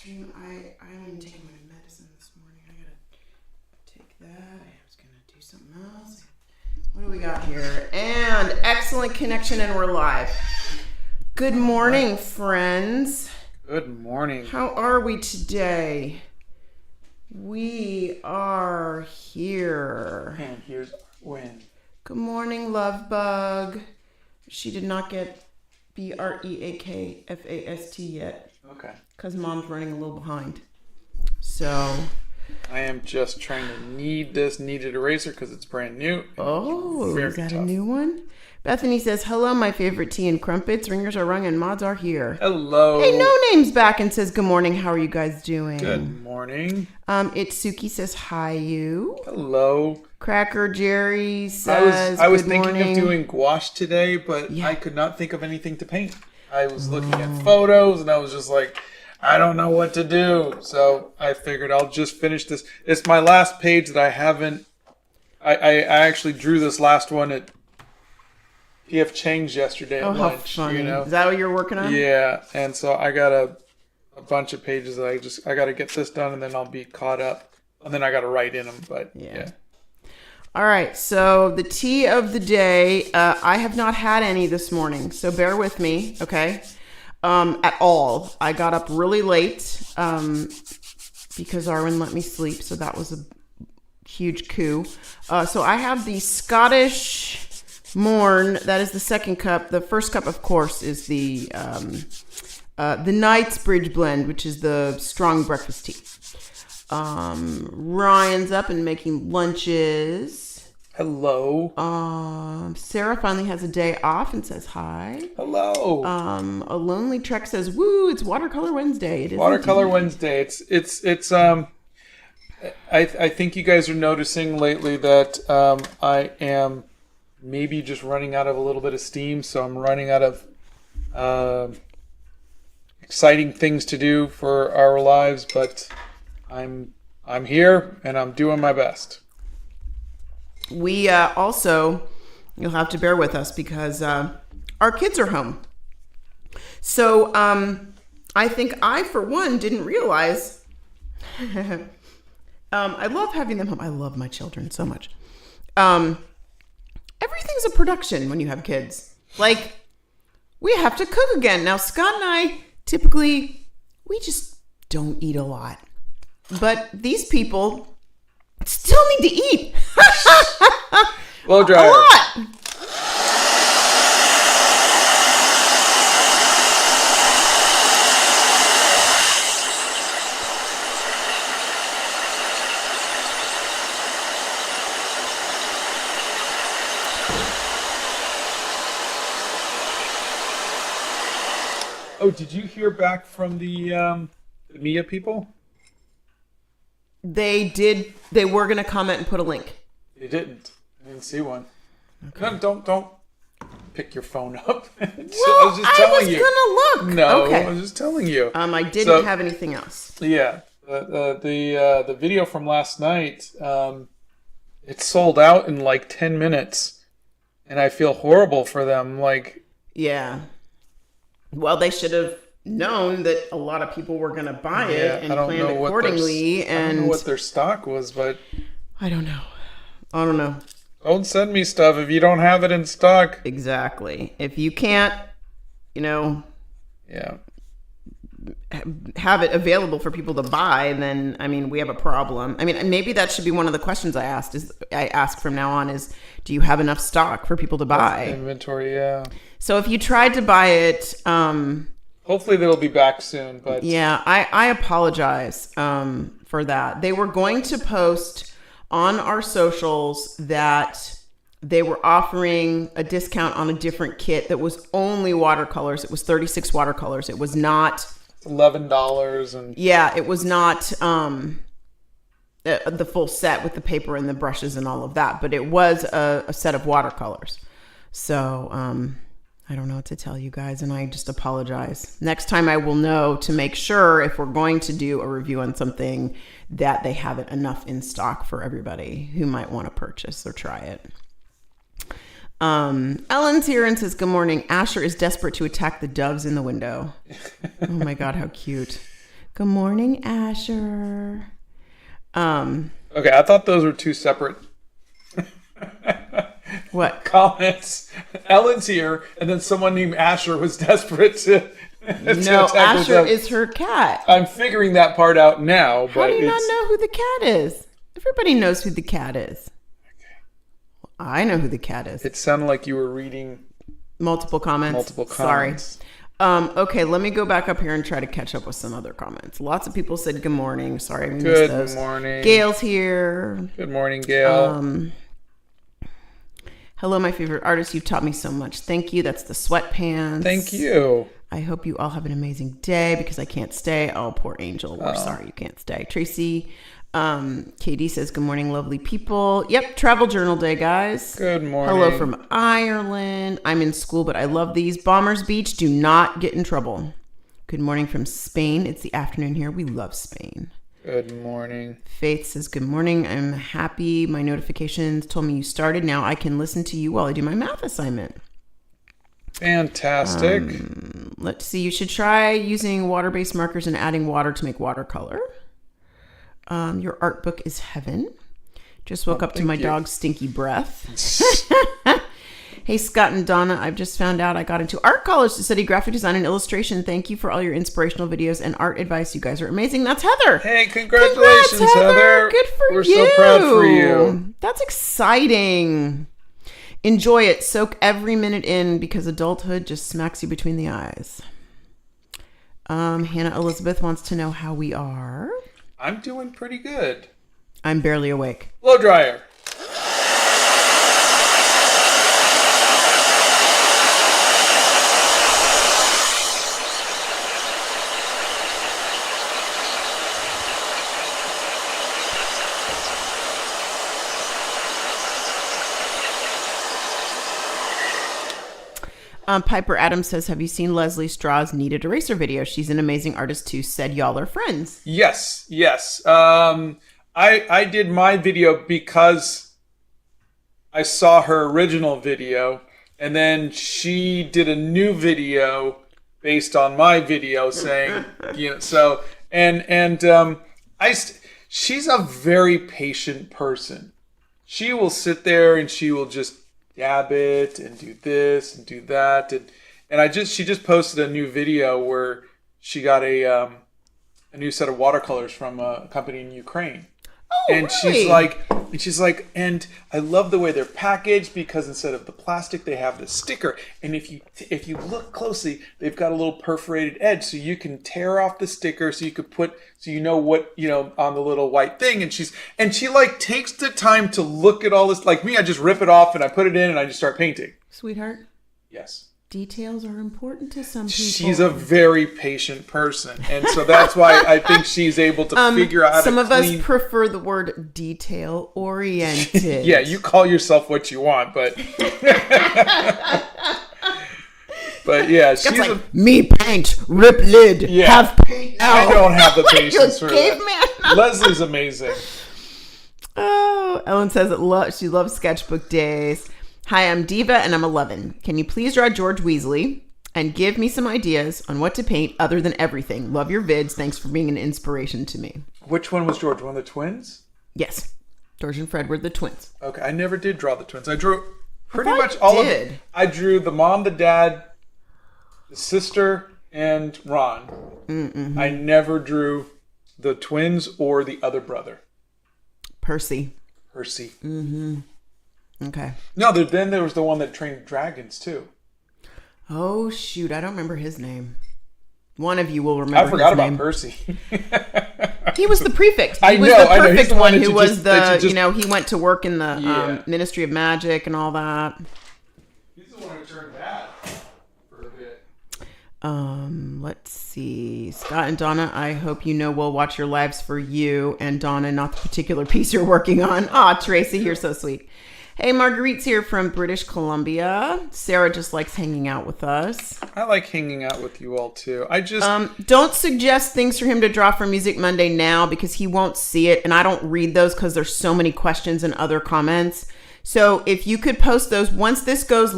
I didn't take my medicine this morning. I gotta take that. I was gonna do something else. What do we got here? And excellent connection, and we're live. Good morning, friends. Good morning. How are we today? We are here. And here's our win. Good morning, Love Bug. She did not get BREAKFAST yet. Okay. Because Mom's running a little behind. So. I am just trying to knead this kneaded eraser because it's brand new. Oh, is that tough. A new one? Bethany says, hello, my favorite tea and crumpets. Ringers are rung and mods are here. Hello. Hey, No Name's back and says, good morning. How are you guys doing? Good morning. Itsuki says, hi, you. Hello. Cracker Jerry says, I was good thinking morning. of doing gouache today, but I could not think of anything to paint. I was looking at photos and I was just like, I don't know what to do. So I figured I'll just finish this. It's my last page that I haven't. I actually drew this last one at PF Chang's yesterday at lunch. How funny. You know? Is that what you're working on? Yeah, and so I got a bunch of pages that I got to get this done and then I'll be caught up. And then I got to write in them, but yeah. All right, so the tea of the day, I have not had any this morning, so bear with me, okay? At all. I got up really late because Arwen let me sleep, so that was a huge coup. So I have the Scottish Morn. That is the second cup. The first cup, of course, is the Knightsbridge blend, which is the strong breakfast tea. Ryan's up and making lunches. Hello. Sarah finally has a day off and says hi. Hello. A Lonely Trek says, woo, it's Watercolor Wednesday. It is Watercolor Wednesday. It's I think you guys are noticing lately that I am maybe just running out of a little bit of steam, so I'm running out of exciting things to do for our lives, but I'm here and I'm doing my best. We also, you'll have to bear with us because our kids are home. So I think I, for one, didn't realize. I love having them home. I love my children so much. Everything's a production when you have kids. Like, we have to cook again. Now, Scott and I, typically, we just don't eat a lot. But these people still need to eat. Blow dryer. A lot. Oh, did you hear back from the Mia people? They did. They were going to comment and put a link. They didn't. I didn't see one. Okay. No, don't pick your phone up. I was just telling you. I was going to look. No, okay. I was just telling you. I didn't have anything else. Yeah. The video from last night, it sold out in like 10 minutes. And I feel horrible for them. Like, yeah. Well, they should have known that a lot of people were going to buy it and planned accordingly. I don't know what their stock was, but I don't know. Don't send me stuff if you don't have it in stock. Exactly. If you can't, have it available for people to buy, then we have a problem. Maybe that should be one of the questions I ask from now on is, do you have enough stock for people to buy? Inventory, yeah. So if you tried to buy it, hopefully they'll be back soon. But yeah, I apologize for that. They were going to post on our socials that they were offering a discount on a different kit that was only watercolors. It was 36 watercolors. It was not $11 and it was not the full set with the paper and the brushes and all of that, but it was a set of watercolors. So I don't know what to tell you guys, and I just apologize. Next time I will know to make sure if we're going to do a review on something that they have it enough in stock for everybody who might want to purchase or try it. Ellen's here and says, good morning. Asher is desperate to attack the doves in the window. Oh my God, how cute. Good morning, Asher. Okay, I thought those were two separate What? comments. Ellen's here, and then someone named Asher was desperate to No, attack Asher with us. is her cat. I'm figuring that part out now, How but do you not it's... know who the cat is? Everybody knows who the cat is. I know who the cat is. It sounded like you were reading Multiple comments. Sorry. Okay, let me go back up here and try to catch up with some other comments. Lots of people said good morning. Sorry, we missed Good those. morning. Gail's here. Good morning, Gail. Hello, my favorite artist. You've taught me so much. Thank you. That's the sweatpants. Thank you. I hope you all have an amazing day because I can't stay. Oh, poor Angel. We're sorry you can't stay. Tracy, KD says, good morning, lovely people. Yep, travel journal day, guys. Good morning. Hello from Ireland. I'm in school, but I love these. Bombers Beach, do not get in trouble. Good morning from Spain. It's the afternoon here. We love Spain. Good morning. Faith says, good morning. I'm happy. My notifications told me you started. Now I can listen to you while I do my math assignment. Fantastic. Let's see. You should try using water-based markers and adding water to make watercolor. Your art book is heaven. Just woke up to my dog's stinky breath. Hey, Scott and Donna, I've just found out I got into art college to study graphic design and illustration. Thank you for all your inspirational videos and art advice. You guys are amazing. That's Heather. Hey, congratulations, Heather. Good for you. We're so proud for you. That's exciting. Enjoy it. Soak every minute in because adulthood just smacks you between the eyes. Hannah Elizabeth wants to know how we are. I'm doing pretty good. I'm barely awake. Blow dryer. Piper Adams says, have you seen Leslie Straw's Kneaded Eraser video? She's an amazing artist too. Said y'all are friends. Yes. I did my video because I saw her original video, and then she did a new video based on my video saying, so, she's a very patient person. She will sit there and she will just dab it and do this and do that, and she just posted a new video where she got a new set of watercolors from a company in Ukraine. Oh, and really? she's like, and I love the way they're packaged because instead of the plastic, they have the sticker. And if you look closely, they've got a little perforated edge, so you can tear off the sticker, so you could put, so you know what on the little white thing. And she like takes the time to look at all this. Like me, I just rip it off and I put it in and I just start painting. Sweetheart. Yes. Details are important to some people. She's a very patient person, and so that's why I think she's able to figure out how some to of us prefer the word detail oriented. Yeah, you call yourself what you want, but but yeah, she's like me paint, rip lid, have paint out. I don't have the patience for caveman. that. Leslie's amazing. Oh, Ellen says she loves sketchbook days. Hi, I'm Diva and I'm 11. Can you please draw George Weasley and give me some ideas on what to paint other than everything? Love your vids. Thanks for being an inspiration to me. Which one was George? One of the twins? Yes. George and Fred were the twins. Okay, I never did draw the twins. I drew pretty much all of it. I drew the mom, the dad, the sister, and Ron. Mm-hmm. I never drew the twins or the other brother. Percy. Mm-hmm. Okay. No, then there was the one that trained dragons too. Oh shoot, I don't remember his name. One of you will remember. I forgot his about name. Percy. He was the prefect. He was the perfect one who who was he went to work in the Ministry of Magic and all that. He's the one who turned bad for a bit. Let's see. Scott and Donna, I hope we'll watch your lives for you and Donna, not the particular piece you're working on. Aw, Tracy, you're so sweet. Hey, Marguerite's here from British Columbia. Sarah just likes hanging out with us. I like hanging out with you all too. I just don't suggest things for him to draw for Music Monday now because he won't see it, and I don't read those because there's so many questions and other comments. So if you could post those once this goes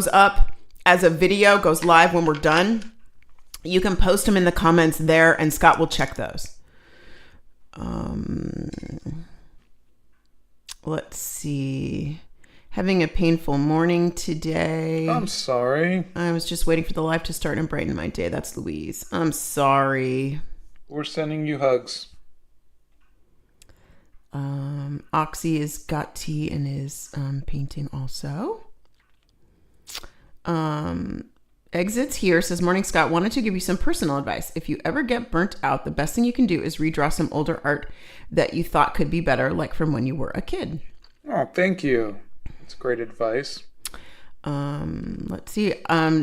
up as a video, goes live when we're done. You can post them in the comments there, and Scott will check those. Let's see. Having a painful morning today. I'm sorry. I was just waiting for the live to start and brighten my day. That's Louise. I'm sorry. We're sending you hugs. Oxy has got tea and is painting also. Exits here says, morning Scott, wanted to give you some personal advice. If you ever get burnt out, the best thing you can do is redraw some older art that you thought could be better, like from when you were a kid. Oh, thank you. That's great advice. Let's see.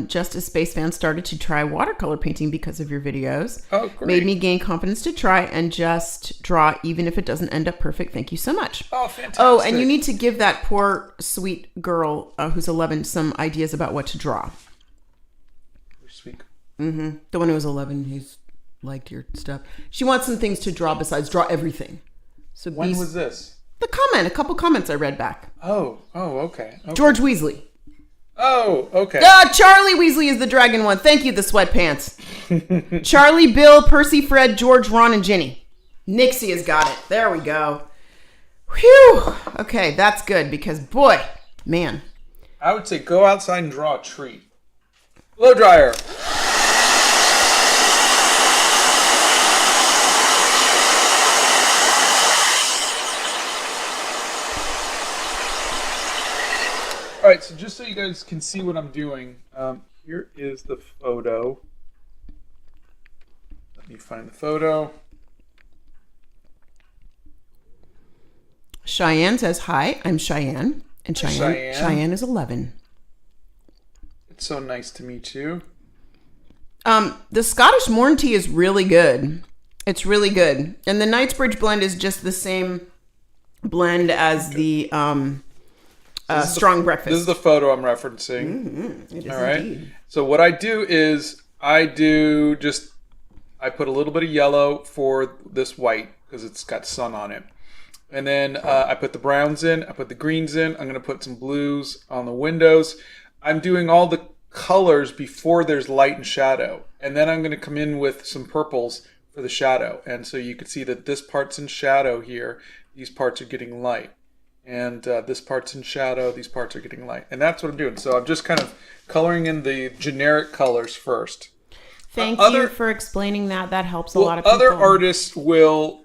Just a Space Fan started to try watercolor painting because of your videos. Oh, great. Made me gain confidence to try and just draw, even if it doesn't end up perfect. Thank you so much. Oh, fantastic. Oh, and you need to give that poor, sweet girl who's 11 some ideas about what to draw. Sweet. Mm-hmm. The one who was 11 who's liked your stuff. She wants some things to draw besides draw everything. So when was this? The comment. A couple comments I read back. Oh, okay. George Weasley. Oh, okay. Charlie Weasley is the dragon one. Thank you, the sweatpants. Charlie, Bill, Percy, Fred, George, Ron, and Ginny. Nixie has got it. There we go. Whew. Okay, that's good because, boy, man. I would say go outside and draw a tree. Blow dryer. All right, so just so you guys can see what I'm doing, here is the photo. Let me find the photo. Cheyenne says, hi, I'm Cheyenne. And Cheyenne is 11. It's so nice to meet you. The Scottish Morn Tea is really good. It's really good. And the Knightsbridge blend is just the same blend as the strong breakfast. This is the photo I'm referencing. Mm-hmm. It is all right. indeed. So what I do is I put a little bit of yellow for this white because it's got sun on it. And then I put the browns in. I put the greens in. I'm going to put some blues on the windows. I'm doing all the colors before there's light and shadow. And then I'm going to come in with some purples for the shadow. And so you can see that this part's in shadow here. These parts are getting light. And this part's in shadow. These parts are getting light. And that's what I'm doing. So I'm just kind of coloring in the generic colors first. Thank you for explaining that. That helps a lot of people. Other artists will...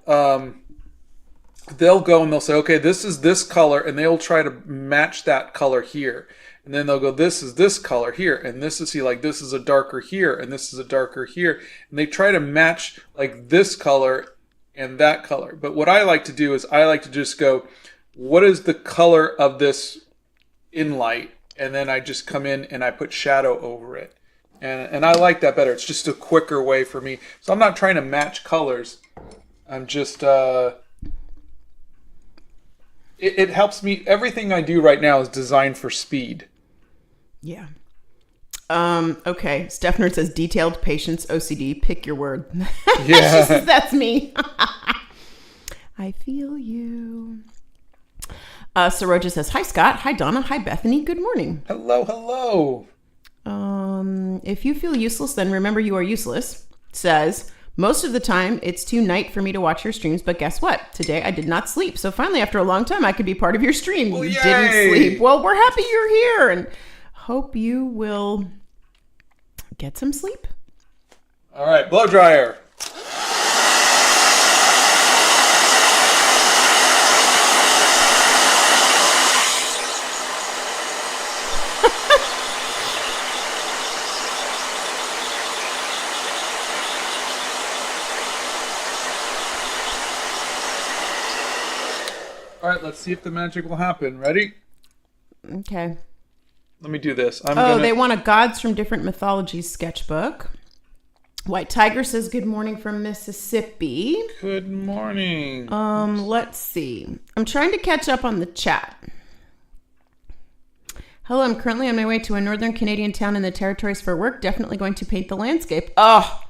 they'll go and they'll say, okay, this is this color, and they'll try to match that color here. And then they'll go, this is this color here, and this is this is a darker here, and this is a darker here. And they try to match like this color and that color. But what I like to do is I like to just go, what is the color of this in light? And then I just come in and I put shadow over it. And I like that better. It's just a quicker way for me. So I'm not trying to match colors. I'm just... It helps me. Everything I do right now is designed for speed. Yeah. Okay. Stephner says detailed patience, OCD. Pick your word. Yeah. She says, that's me. I feel you. Saroja says, hi, Scott. Hi, Donna. Hi, Bethany. Good morning. Hello. If you feel useless, then remember you are useless. Says... most of the time, it's too night for me to watch your streams, but guess what? Today, I did not sleep. So finally, after a long time, I could be part of your stream. Well, you yay! didn't sleep. Well, we're happy you're here and hope you will get some sleep. All right, blow dryer. All right, let's see if the magic will happen. Ready? Okay. Let me do this. They want a Gods from Different Mythologies sketchbook. White Tiger says, good morning from Mississippi. Good morning. Let's see. I'm trying to catch up on the chat. Hello, I'm currently on my way to a northern Canadian town in the territories for work. Definitely going to paint the landscape. Oh,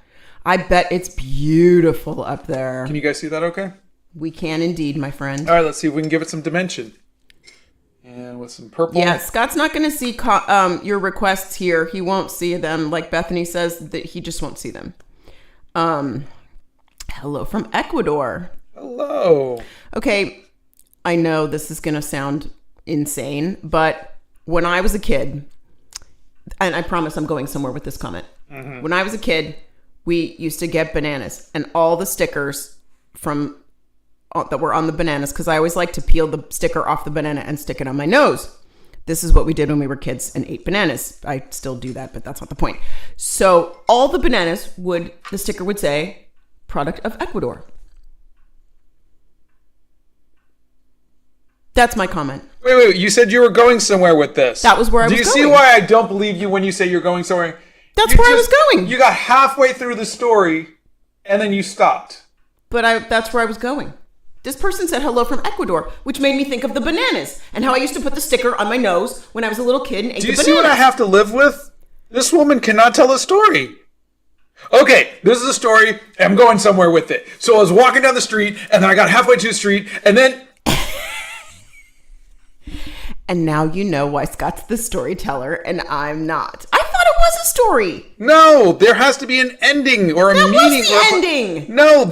I bet it's beautiful up there. Can you guys see that okay? We can indeed, my friend. All right, let's see if we can give it some dimension. And with some purple. Yeah, Scott's not going to see your requests here. He won't see them. Like Bethany says, that he just won't see them. Hello from Ecuador. Hello. Okay, I know this is going to sound insane, but when I was a kid, and I promise I'm going somewhere with this comment. Mm-hmm. When I was a kid, we used to get bananas and all the stickers from that were on the bananas, because I always like to peel the sticker off the banana and stick it on my nose. This is what we did when we were kids and ate bananas. I still do that, but that's not the point. So all the bananas the sticker would say, product of Ecuador. That's my comment. Wait. You said you were going somewhere with this. That was where I was going. Do you see why I don't believe you when you say you're going somewhere? That's where I was going. You got halfway through the story, and then you stopped. But that's where I was going. This person said hello from Ecuador, which made me think of the bananas and how I used to put the sticker on my nose when I was a little kid and ate the bananas. Do you see what I have to live with? This woman cannot tell a story. Okay, this is a story. I'm going somewhere with it. So I was walking down the street, and then I got halfway to the street, and then... And now you know why Scott's the storyteller and I'm not. I thought it was a story. No, there has to be an ending or a meaning. That was the ending. No,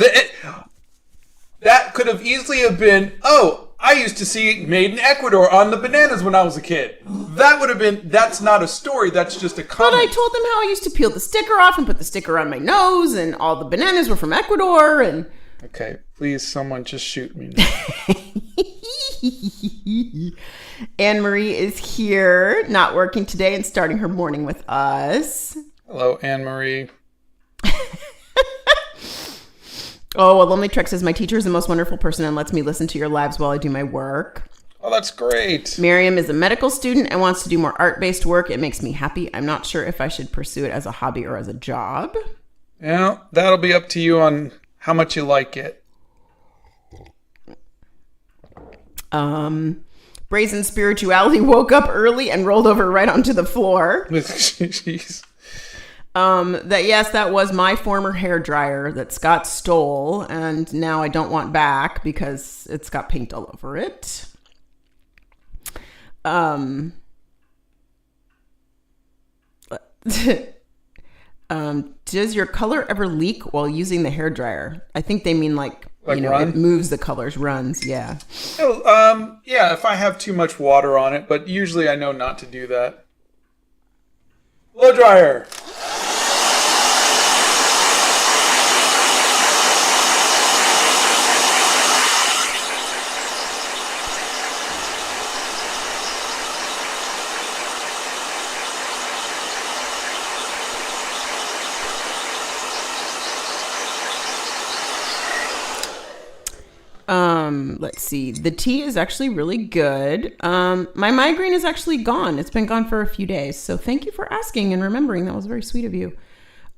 that could have easily have been, I used to see Made in Ecuador on the bananas when I was a kid. That would have been, that's not a story, that's just a comment. But I told them how I used to peel the sticker off and put the sticker on my nose, and all the bananas were from Ecuador, and... Okay, please, someone just shoot me now. Anne-Marie is here, not working today and starting her morning with us. Hello, Anne-Marie. Oh, a Lonely Trek says, my teacher is the most wonderful person and lets me listen to your lives while I do my work. Oh, that's great. Miriam is a medical student and wants to do more art-based work. It makes me happy. I'm not sure if I should pursue it as a hobby or as a job. Yeah, that'll be up to you on how much you like it. Brazen Spirituality woke up early and rolled over right onto the floor. Jeez. That was my former hair dryer that Scott stole, and now I don't want back because it's got paint all over it. Does your color ever leak while using the hair dryer? I think they mean like run? It moves the colors, runs. Yeah. Yeah, if I have too much water on it, but usually I know not to do that. Blow dryer. Let's see. The tea is actually really good. My migraine is actually gone. It's been gone for a few days. So thank you for asking and remembering. That was very sweet of you.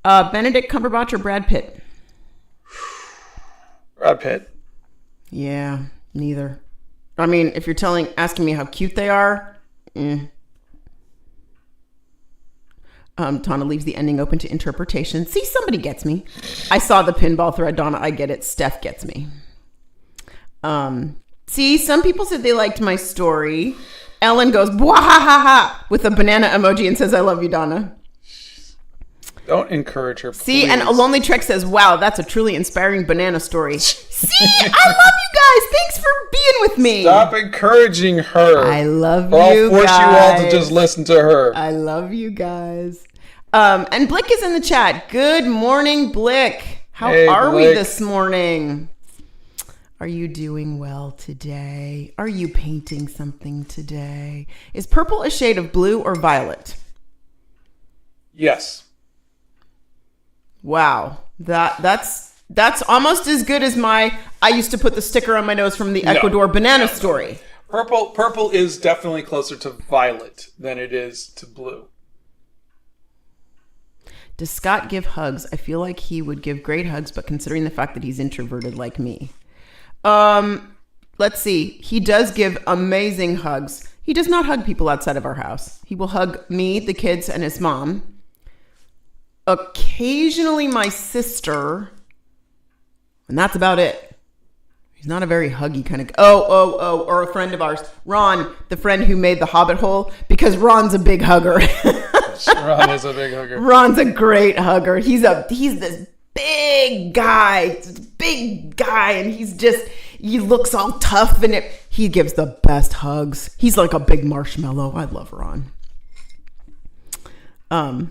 Benedict Cumberbatch or Brad Pitt? Brad Pitt. Yeah, neither. I mean, if you're asking me how cute they are, Donna leaves the ending open to interpretation. See, somebody gets me. I saw the pinball thread, Donna. I get it. Steph gets me. See, some people said they liked my story. Ellen goes, "Bwah ha ha ha," with a banana emoji and says, "I love you, Donna." Don't encourage her, please. See, and A Lonely Trek says, "Wow, that's a truly inspiring banana story." See, I love you guys. Thanks for being with me. Stop encouraging her. I love or you I'll force guys. you all to just listen to her. I love you guys. And Blick is in the chat. Good morning, Blick. How are we this morning? Are you doing well today? Are you painting something today? Is purple a shade of blue or violet? Yes. Wow. That's almost as good as I used to put the sticker on my nose from the Ecuador banana story. Purple is definitely closer to violet than it is to blue. Does Scott give hugs? I feel like he would give great hugs, but considering the fact that he's introverted like me. Let's see. He does give amazing hugs. He does not hug people outside of our house. He will hug me, the kids, and his mom. Occasionally my sister, and that's about it. He's not a very huggy kind of. Or a friend of ours, Ron, the friend who made the Hobbit hole, because Ron's a big hugger. Ron is a big hugger. Ron's a great hugger. He's this big guy, and he looks all tough, and he gives the best hugs. He's like a big marshmallow. I love Ron. A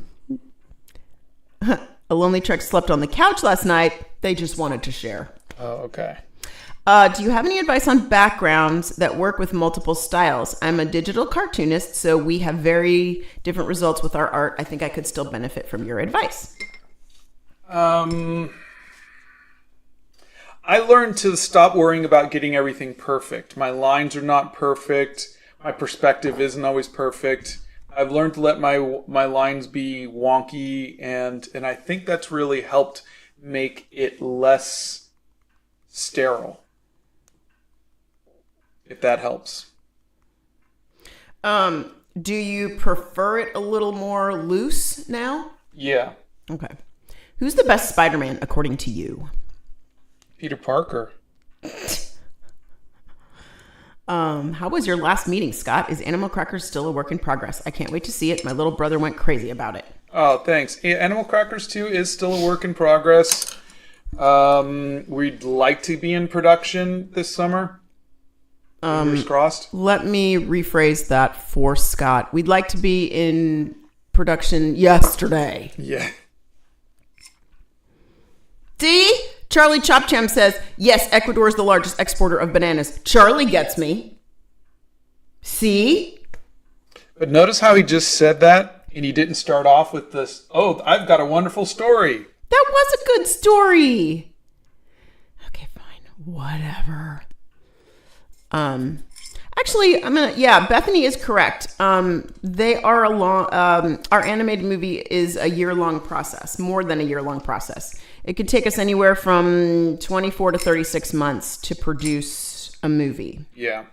lonely Trek slept on the couch last night. They just wanted to share. Oh, okay. Do you have any advice on backgrounds that work with multiple styles? I'm a digital cartoonist, so we have very different results with our art. I think I could still benefit from your advice. I learned to stop worrying about getting everything perfect. My lines are not perfect. My perspective isn't always perfect. I've learned to let my lines be wonky, and I think that's really helped make it less sterile. If that helps. Do you prefer it a little more loose now? Yeah. Okay. Who's the best Spider-Man according to you? Peter Parker. How was your last meeting, Scott? Is Animal Crackers still a work in progress? I can't wait to see it. My little brother went crazy about it. Oh, thanks. Animal Crackers 2 is still a work in progress. We'd like to be in production this summer. Fingers crossed. Let me rephrase that for Scott. We'd like to be in production yesterday. Yeah. See? Charlie Chopcham says, yes, Ecuador is the largest exporter of bananas. Charlie gets me. See? But notice how he just said that, and he didn't start off with this, oh, I've got a wonderful story. That was a good story. Okay, fine. Whatever. Actually, Bethany is correct. They are our animated movie is a year-long process, more than a year-long process. It could take us anywhere from 24 to 36 months to produce a movie. Yeah.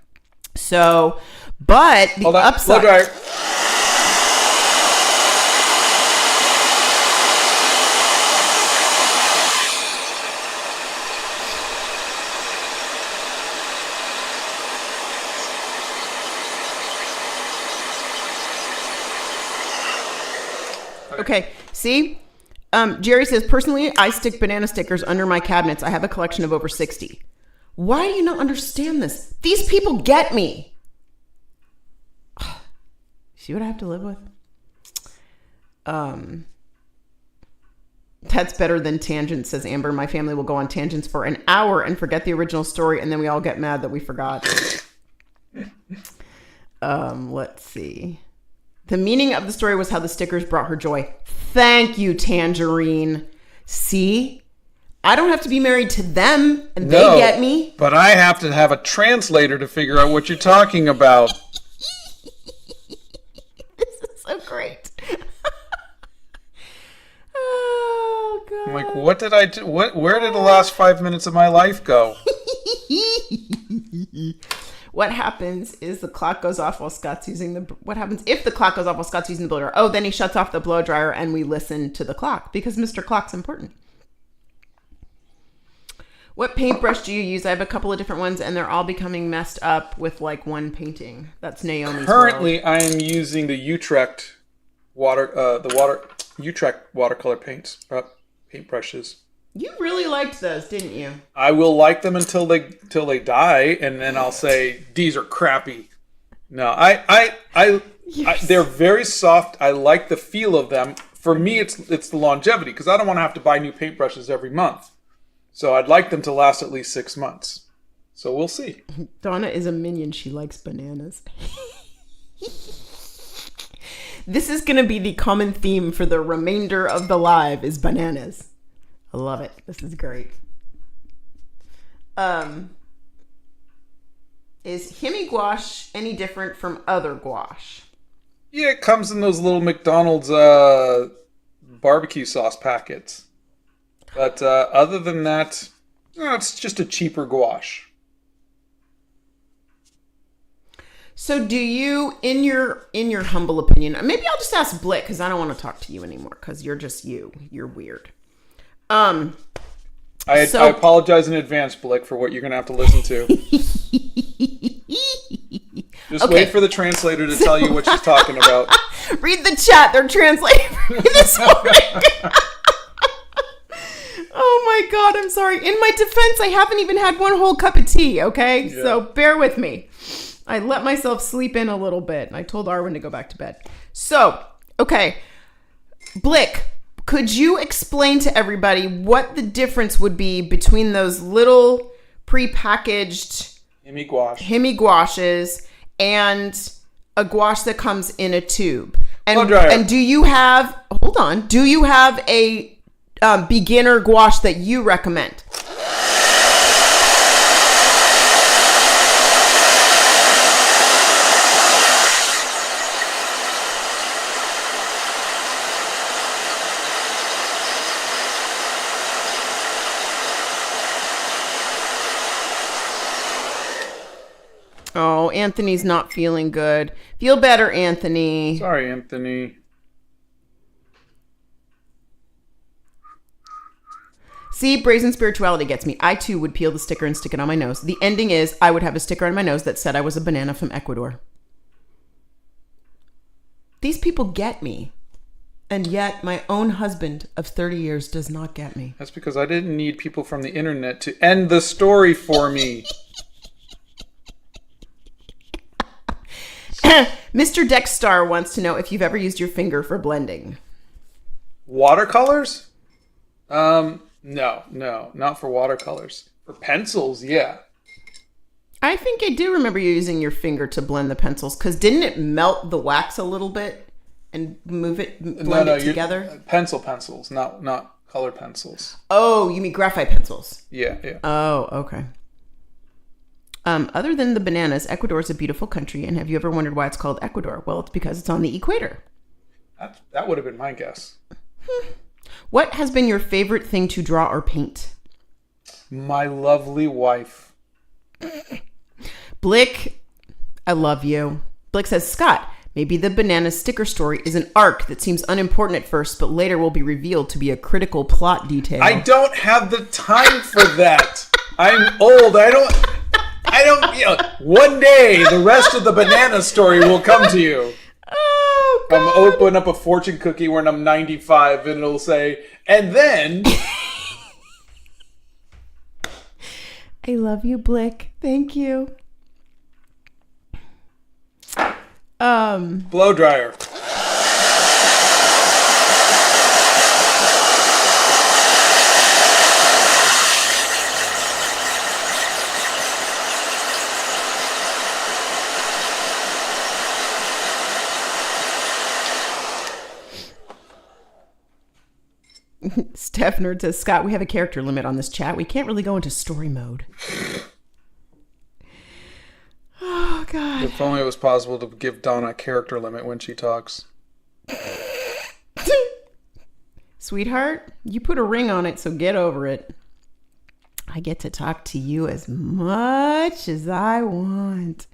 So, but the upside... Blow dryer. Okay, see? Jerry says, personally, I stick banana stickers under my cabinets. I have a collection of over 60. Why do you not understand this? These people get me. See what I have to live with? That's better than tangents, says Amber. My family will go on tangents for an hour and forget the original story, and then we all get mad that we forgot. Let's see. The meaning of the story was how the stickers brought her joy. Thank you, Tangerine. See? I don't have to be married to them, and they get me. But I have to have a translator to figure out what you're talking about. This is so great. Oh, God. I'm like, what did I do? Where did the last 5 minutes of my life go? What happens is the clock goes off while Scott's using the... What happens if the clock goes off while Scott's using the blow dryer? Oh, then he shuts off the blow dryer and we listen to the clock because Mr. Clock's important. What paintbrush do you use? I have a couple of different ones and they're all becoming messed up with like one painting. That's Naomi's Currently, world. I am using the Utrecht Utrecht watercolor paintbrushes. You really liked those, didn't you? I will like them until they die, and then I'll say these are crappy. No, they're very soft. I like the feel of them. For me, it's the longevity because I don't want to have to buy new paintbrushes every month. So I'd like them to last at least 6 months. So we'll see. Donna is a minion. She likes bananas. This is going to be the common theme for the remainder of the live is bananas. I love it. This is great. Is Hemi gouache any different from other gouache? Yeah, it comes in those little McDonald's barbecue sauce packets. But other than that, it's just a cheaper gouache. So do you, in your humble opinion, maybe I'll just ask Blick because I don't want to talk to you anymore because you're just you. You're weird. I apologize in advance, Blick, for what you're going to have to listen to. Just wait for the translator to tell you what she's talking about. Read the chat. They're translating for me this morning. Oh my God, I'm sorry. In my defense, I haven't even had one whole cup of tea, okay? Yeah. So bear with me. I let myself sleep in a little bit. And I told Arwen to go back to bed. So, okay. Blick, could you explain to everybody what the difference would be between those little prepackaged Hemi gouaches and a gouache that comes in a tube? And do you have a beginner gouache that you recommend? Oh, Anthony's not feeling good. Feel better, Anthony. Sorry, Anthony. See, brazen spirituality gets me. I too would peel the sticker and stick it on my nose. The ending is I would have a sticker on my nose that said I was a banana from Ecuador. These people get me. And yet my own husband of 30 years does not get me. That's because I didn't need people from the internet to end the story for me. Mr. Dexstar wants to know if you've ever used your finger for blending. Watercolors? No, not for watercolors. For pencils, yeah. I think I do remember you using your finger to blend the pencils, because didn't it melt the wax a little bit and blend it together? Pencils, not color pencils. Oh, you mean graphite pencils? Yeah. Oh, okay. Other than the bananas, Ecuador is a beautiful country. And have you ever wondered why it's called Ecuador? Well, it's because it's on the equator. That would have been my guess. What has been your favorite thing to draw or paint? My lovely wife. Blick, I love you. Blick says, Scott, maybe the banana sticker story is an arc that seems unimportant at first, but later will be revealed to be a critical plot detail. I don't have the time for that. I'm old. I don't, one day the rest of the banana story will come to you. Oh, God. I'm open up a fortune cookie when I'm 95 and it'll say, and then... I love you, Blick. Thank you. Blow dryer. Steph Nerd says, Scott, we have a character limit on this chat. We can't really go into story mode. Oh, God. If only it was possible to give Donna a character limit when she talks. Sweetheart, you put a ring on it, so get over it. I get to talk to you as much as I want.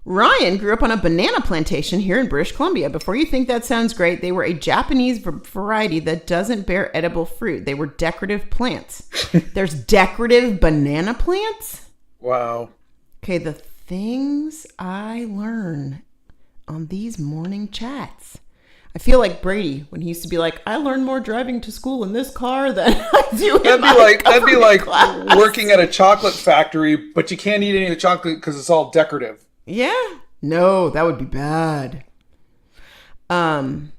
Ryan grew up on a banana plantation here in British Columbia. Before you think that sounds great, they were a Japanese variety that doesn't bear edible fruit. They were decorative plants. There's decorative banana plants? Wow. Okay, the things I learn on these morning chats. I feel like Brady when he used to be like, I learned more driving to school in this car than I do in That'd be like working at a chocolate factory, but you can't eat any of the chocolate because it's all decorative. Yeah. No, that would be bad. Notro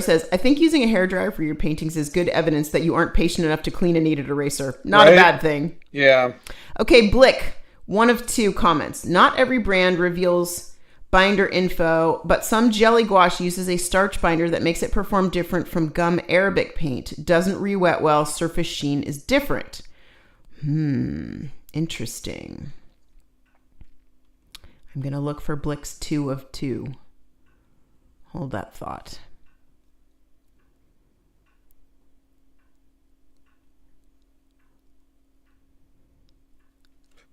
says, I think using a hairdryer for your paintings is good evidence that you aren't patient enough to clean a kneaded eraser. Not a bad thing. Yeah. Okay, Blick, one of two comments. Not every brand reveals binder info, but some jelly gouache uses a starch binder that makes it perform different from gum Arabic paint. Doesn't re-wet well. Surface sheen is different. Interesting. I'm going to look for Blick's 2 of 2. Hold that thought.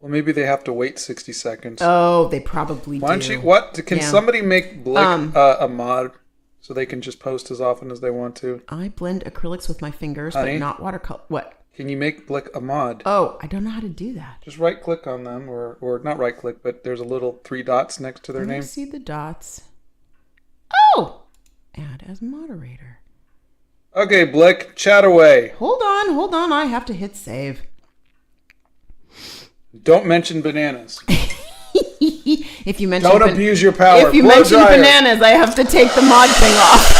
Well, maybe they have to wait 60 seconds. Oh, they probably do. Why don't you, what? Can somebody make Blick a mod so they can just post as often as they want to. I blend acrylics with my fingers, Honey? but not watercolor. What? Can you make Blick a mod? Oh, I don't know how to do that. Just right-click on them, or not right-click, but there's a little 3 dots next to their Let name. me see the dots. Oh! Add as moderator. Okay, Blick, chat away. Hold on. I have to hit save. Don't mention bananas. If you mention Don't abuse your power. If you Blow mention dryer. bananas, I have to take the mod thing off.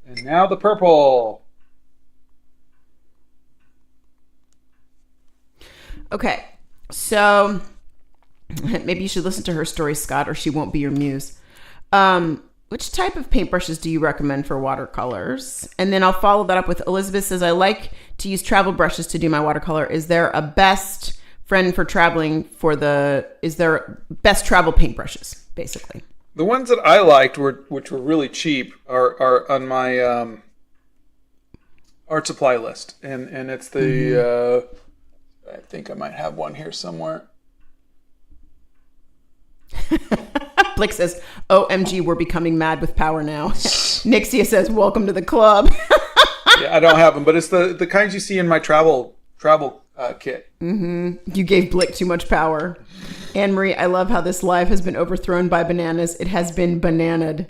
And now the purple. Okay, so maybe you should listen to her story, Scott, or she won't be your muse. Which type of paintbrushes do you recommend for watercolors? And then I'll follow that up with Elizabeth says, I like to use travel brushes to do my watercolor. Is there a best friend for traveling is there best travel paintbrushes, basically? The ones that I liked, which were really cheap, are on my art supply list. And it's the... I think I might have one here somewhere. Blick says, OMG, we're becoming mad with power now. Nixia says, welcome to the club. Yeah, I don't have them, but it's the kinds you see in my travel kit. Mm-hmm. You gave Blick too much power. Anne-Marie, I love how this live has been overthrown by bananas. It has been bananaed.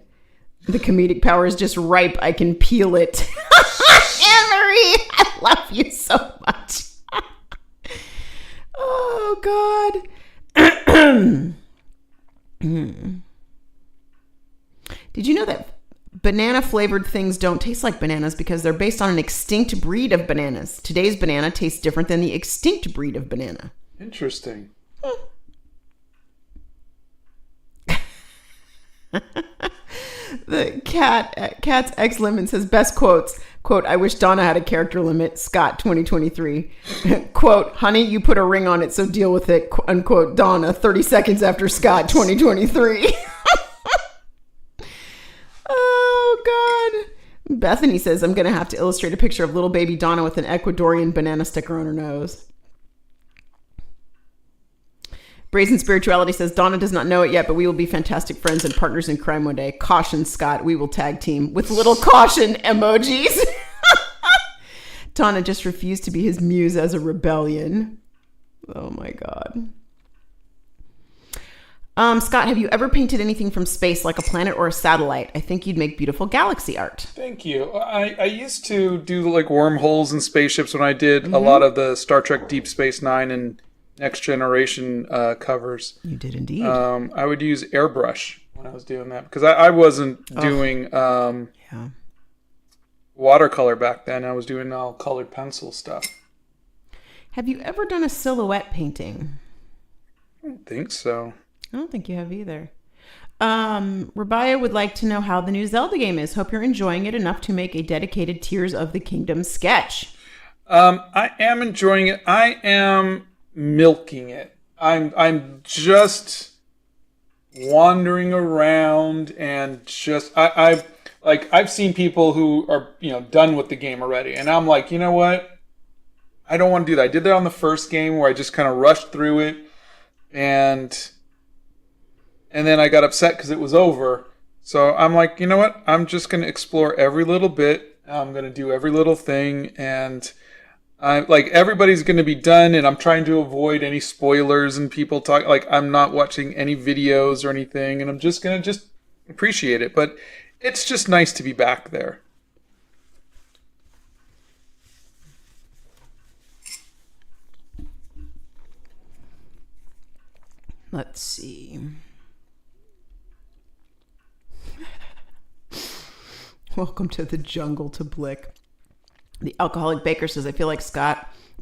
The comedic power is just ripe. I can peel it. Anne-Marie, I love you so much. Oh, God. Did you know that banana flavored things don't taste like bananas because they're based on an extinct breed of bananas? Today's banana tastes different than the extinct breed of banana. Interesting. The Cat's X Lemon says best quotes. Quote, I wish Donna had a character limit. Scott 2023. Quote, honey, you put a ring on it, so deal with it. Unquote, Donna 30 seconds after Scott 2023. Oh, God. Bethany says, I'm going to have to illustrate a picture of little baby Donna with an Ecuadorian banana sticker on her nose. Brazen Spirituality says, Donna does not know it yet, but we will be fantastic friends and partners in crime one day. Caution, Scott. We will tag team with little caution emojis. Donna just refused to be his muse as a rebellion. Oh, my God. Scott, have you ever painted anything from space, like a planet or a satellite? I think you'd make beautiful galaxy art. Thank you. I used to do like wormholes and spaceships when I did a lot of the Star Trek Deep Space Nine and Next Generation covers. You did indeed. I would use airbrush when I was doing that because I wasn't doing watercolor back then. I was doing all colored pencil stuff. Have you ever done a silhouette painting? I don't think so. I don't think you have either. Rabia would like to know how the new Zelda game is. Hope you're enjoying it enough to make a dedicated Tears of the Kingdom sketch. I am enjoying it. I am milking it. I'm just wandering around and just I've seen people who are done with the game already, and I'm like, you know what? I don't want to do that. I did that on the first game where I just kind of rushed through it, and then I got upset because it was over. So I'm like, you know what? I'm just going to explore every little bit. I'm going to do every little thing, and I'm like, everybody's going to be done, and I'm trying to avoid any spoilers and people talk. Like, I'm not watching any videos or anything, and I'm just going to appreciate it. But it's just nice to be back there. Let's see. Welcome to the jungle to Blick. The Alcoholic Baker says, I feel like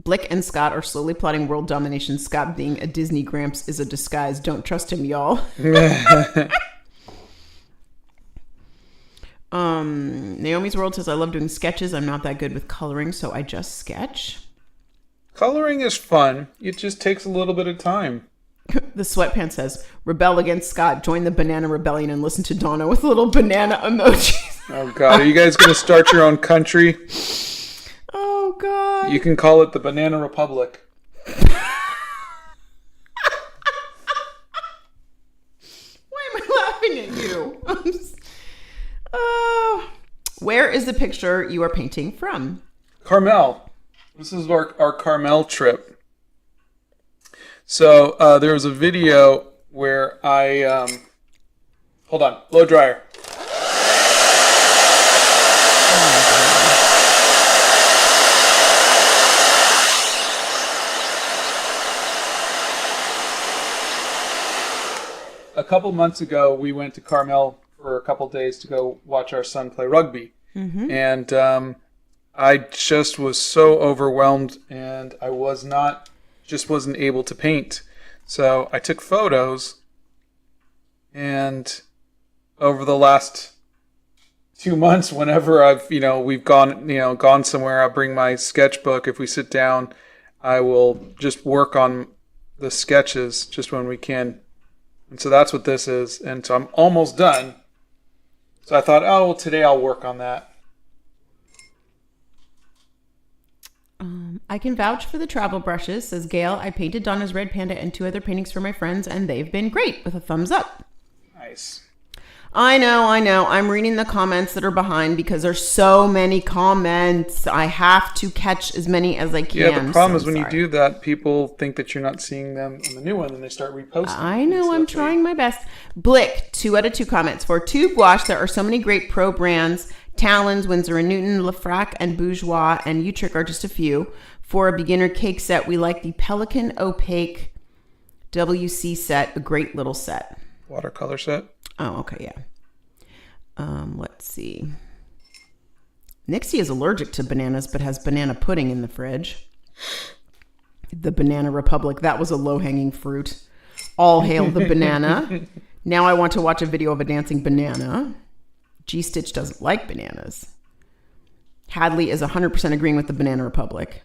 Blick and Scott are slowly plotting world domination. Scott being a Disney Gramps is a disguise. Don't trust him, y'all. Naomi's World says, I love doing sketches. I'm not that good with coloring, so I just sketch. Coloring is fun. It just takes a little bit of time. The sweatpants says, rebel against Scott, join the banana rebellion and listen to Donna with little banana emojis. Oh, God. Are you guys going to start your own country? Oh, God. You can call it the Banana Republic. Why am I laughing at you? Where is the picture you are painting from? Carmel. This is our Carmel trip. So there was a video where I... hold on. Blow dryer. A couple months ago, we went to Carmel for a couple days to go watch our son play rugby. Mm-hmm. And I just was so overwhelmed, and I wasn't able to paint. So I took photos, and over the last 2 months, whenever we've gone somewhere, I'll bring my sketchbook. If we sit down, I will just work on the sketches just when we can. And so that's what this is. And so I'm almost done. So I thought, today I'll work on that. I can vouch for the travel brushes, says Gail. I painted Donna's red panda and 2 other paintings for my friends, and they've been great, with a thumbs up. Nice. I know. I'm reading the comments that are behind because there's so many comments. I have to catch as many as I can. Yeah, the problem is when you do that, people think that you're not seeing them on the new one, and they start reposting. I know. I'm trying my best. Blick, 2 out of 2 comments. For tube gouache, there are so many great pro brands. Talons, Winsor & Newton, Lafrac, and Bourgeois, and Utrick are just a few. For a beginner cake set, we like the Pelican Opaque WC set, a great little set. Watercolor set? Oh, okay, yeah. Let's see. Nixie is allergic to bananas, but has banana pudding in the fridge. The Banana Republic, that was a low-hanging fruit. All hail the banana. Now I want to watch a video of a dancing banana. G-Stitch doesn't like bananas. Hadley is 100% agreeing with the Banana Republic.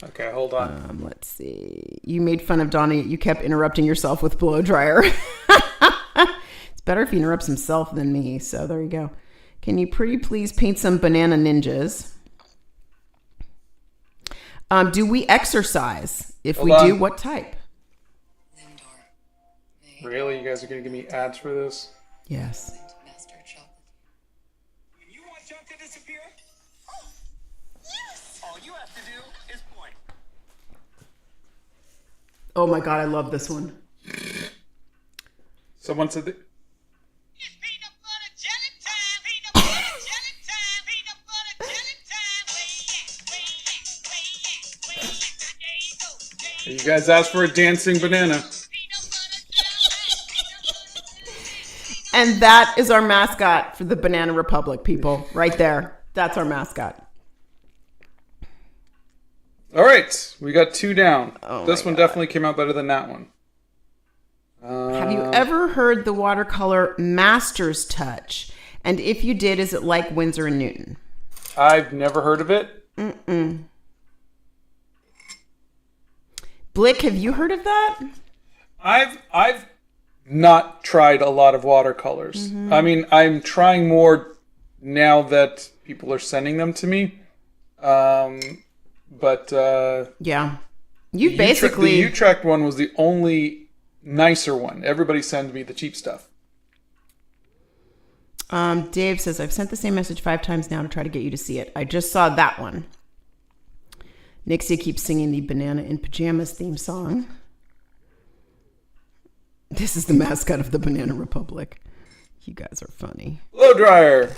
Okay, hold on. Let's see. You made fun of Donnie. You kept interrupting yourself with blow dryer. It's better if he interrupts himself than me. So there you go. Can you pretty please paint some banana ninjas? Do we exercise? If we do, what type? Really? You guys are going to give me ads for this? Yes. You want junk to disappear? Oh, yes! All you have to do is point. Oh my God, I love this one. Someone said that. It's peanut butter jelly time! Peanut butter jelly time! Peanut butter jelly time! Way at. There you go. You guys asked for a dancing banana. And that is our mascot for the Banana Republic, people. Right there. That's our mascot. All right. We got 2 down. Oh this one definitely came out better than that one. Have you ever heard the watercolor Master's Touch? And if you did, is it like Winsor & Newton? I've never heard of it. Blick, have you heard of that? I've not tried a lot of watercolors. Mm-hmm. I mean, I'm trying more now that people are sending them to me. But yeah, you basically the Utrecht one was the only nicer one. Everybody sends me the cheap stuff. Dave says, I've sent the same message 5 times now to try to get you to see it. I just saw that one. Nixie keeps singing the Banana in Pajamas theme song. This is the mascot of the Banana Republic. You guys are funny. Blow dryer.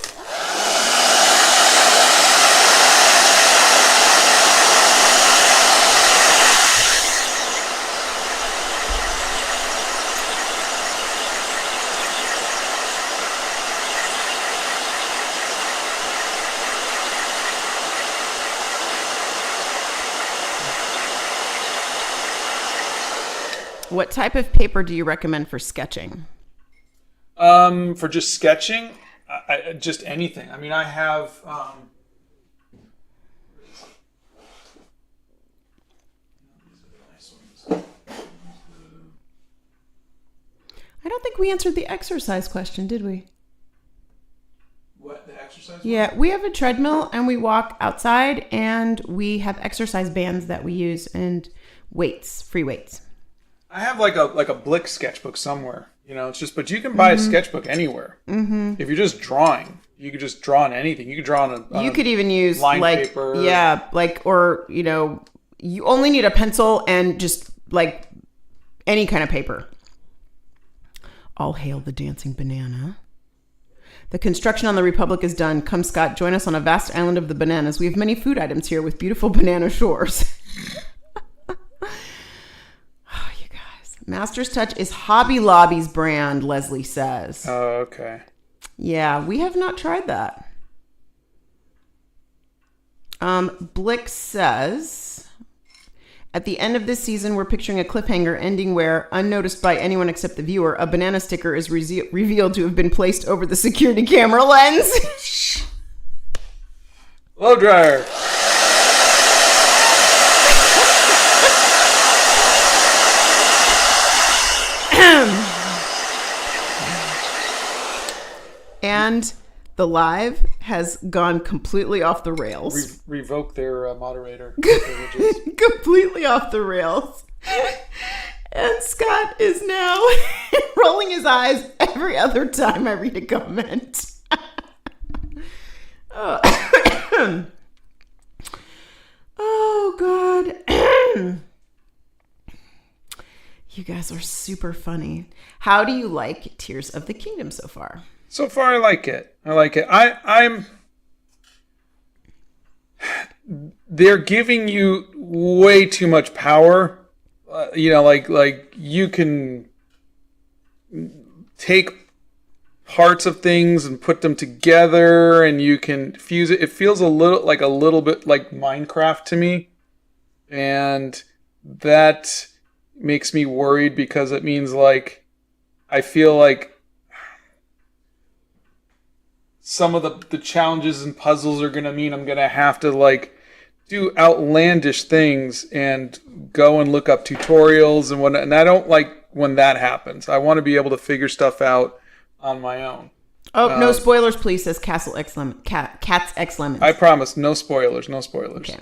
What type of paper do you recommend for sketching? For just sketching, just anything. I mean, I have. I don't think we answered the exercise question, did we? What, the exercise? Yeah, we have a treadmill and we walk outside, and we have exercise bands that we use and weights, free weights. I have like a Blick sketchbook somewhere. It's just, but you can buy a sketchbook anywhere. Mm-hmm. If you're just drawing, you could just draw on anything. You could draw on you could even use line like paper. Yeah, or you only need a pencil and just like any kind of paper. All hail the dancing banana. The construction on the Republic is done. Come, Scott, join us on a vast island of the bananas. We have many food items here with beautiful banana shores. Oh, you guys. Master's Touch is Hobby Lobby's brand, Leslie says. Oh, okay. Yeah, we have not tried that. Blick says, at the end of this season, we're picturing a cliffhanger ending where, unnoticed by anyone except the viewer, a banana sticker is revealed to have been placed over the security camera lens. Blow dryer. And the live has gone completely off the rails. Revoke their moderator. Completely off the rails. And Scott is now rolling his eyes every other time I read a comment. Oh, God. You guys are super funny. How do you like Tears of the Kingdom so far? So far, I like it. They're giving you way too much power. Like you can take parts of things and put them together, and you can fuse it. It feels a little bit like Minecraft to me, and that makes me worried because it means like I feel like some of the challenges and puzzles are going to mean I'm going to have to like do outlandish things and go and look up tutorials and whatnot. And I don't like when that happens. I want to be able to figure stuff out on my own. Oh, no spoilers, please, says Castle X Lemon. Cat's X Lemon. I promise, no spoilers, no spoilers. Okay.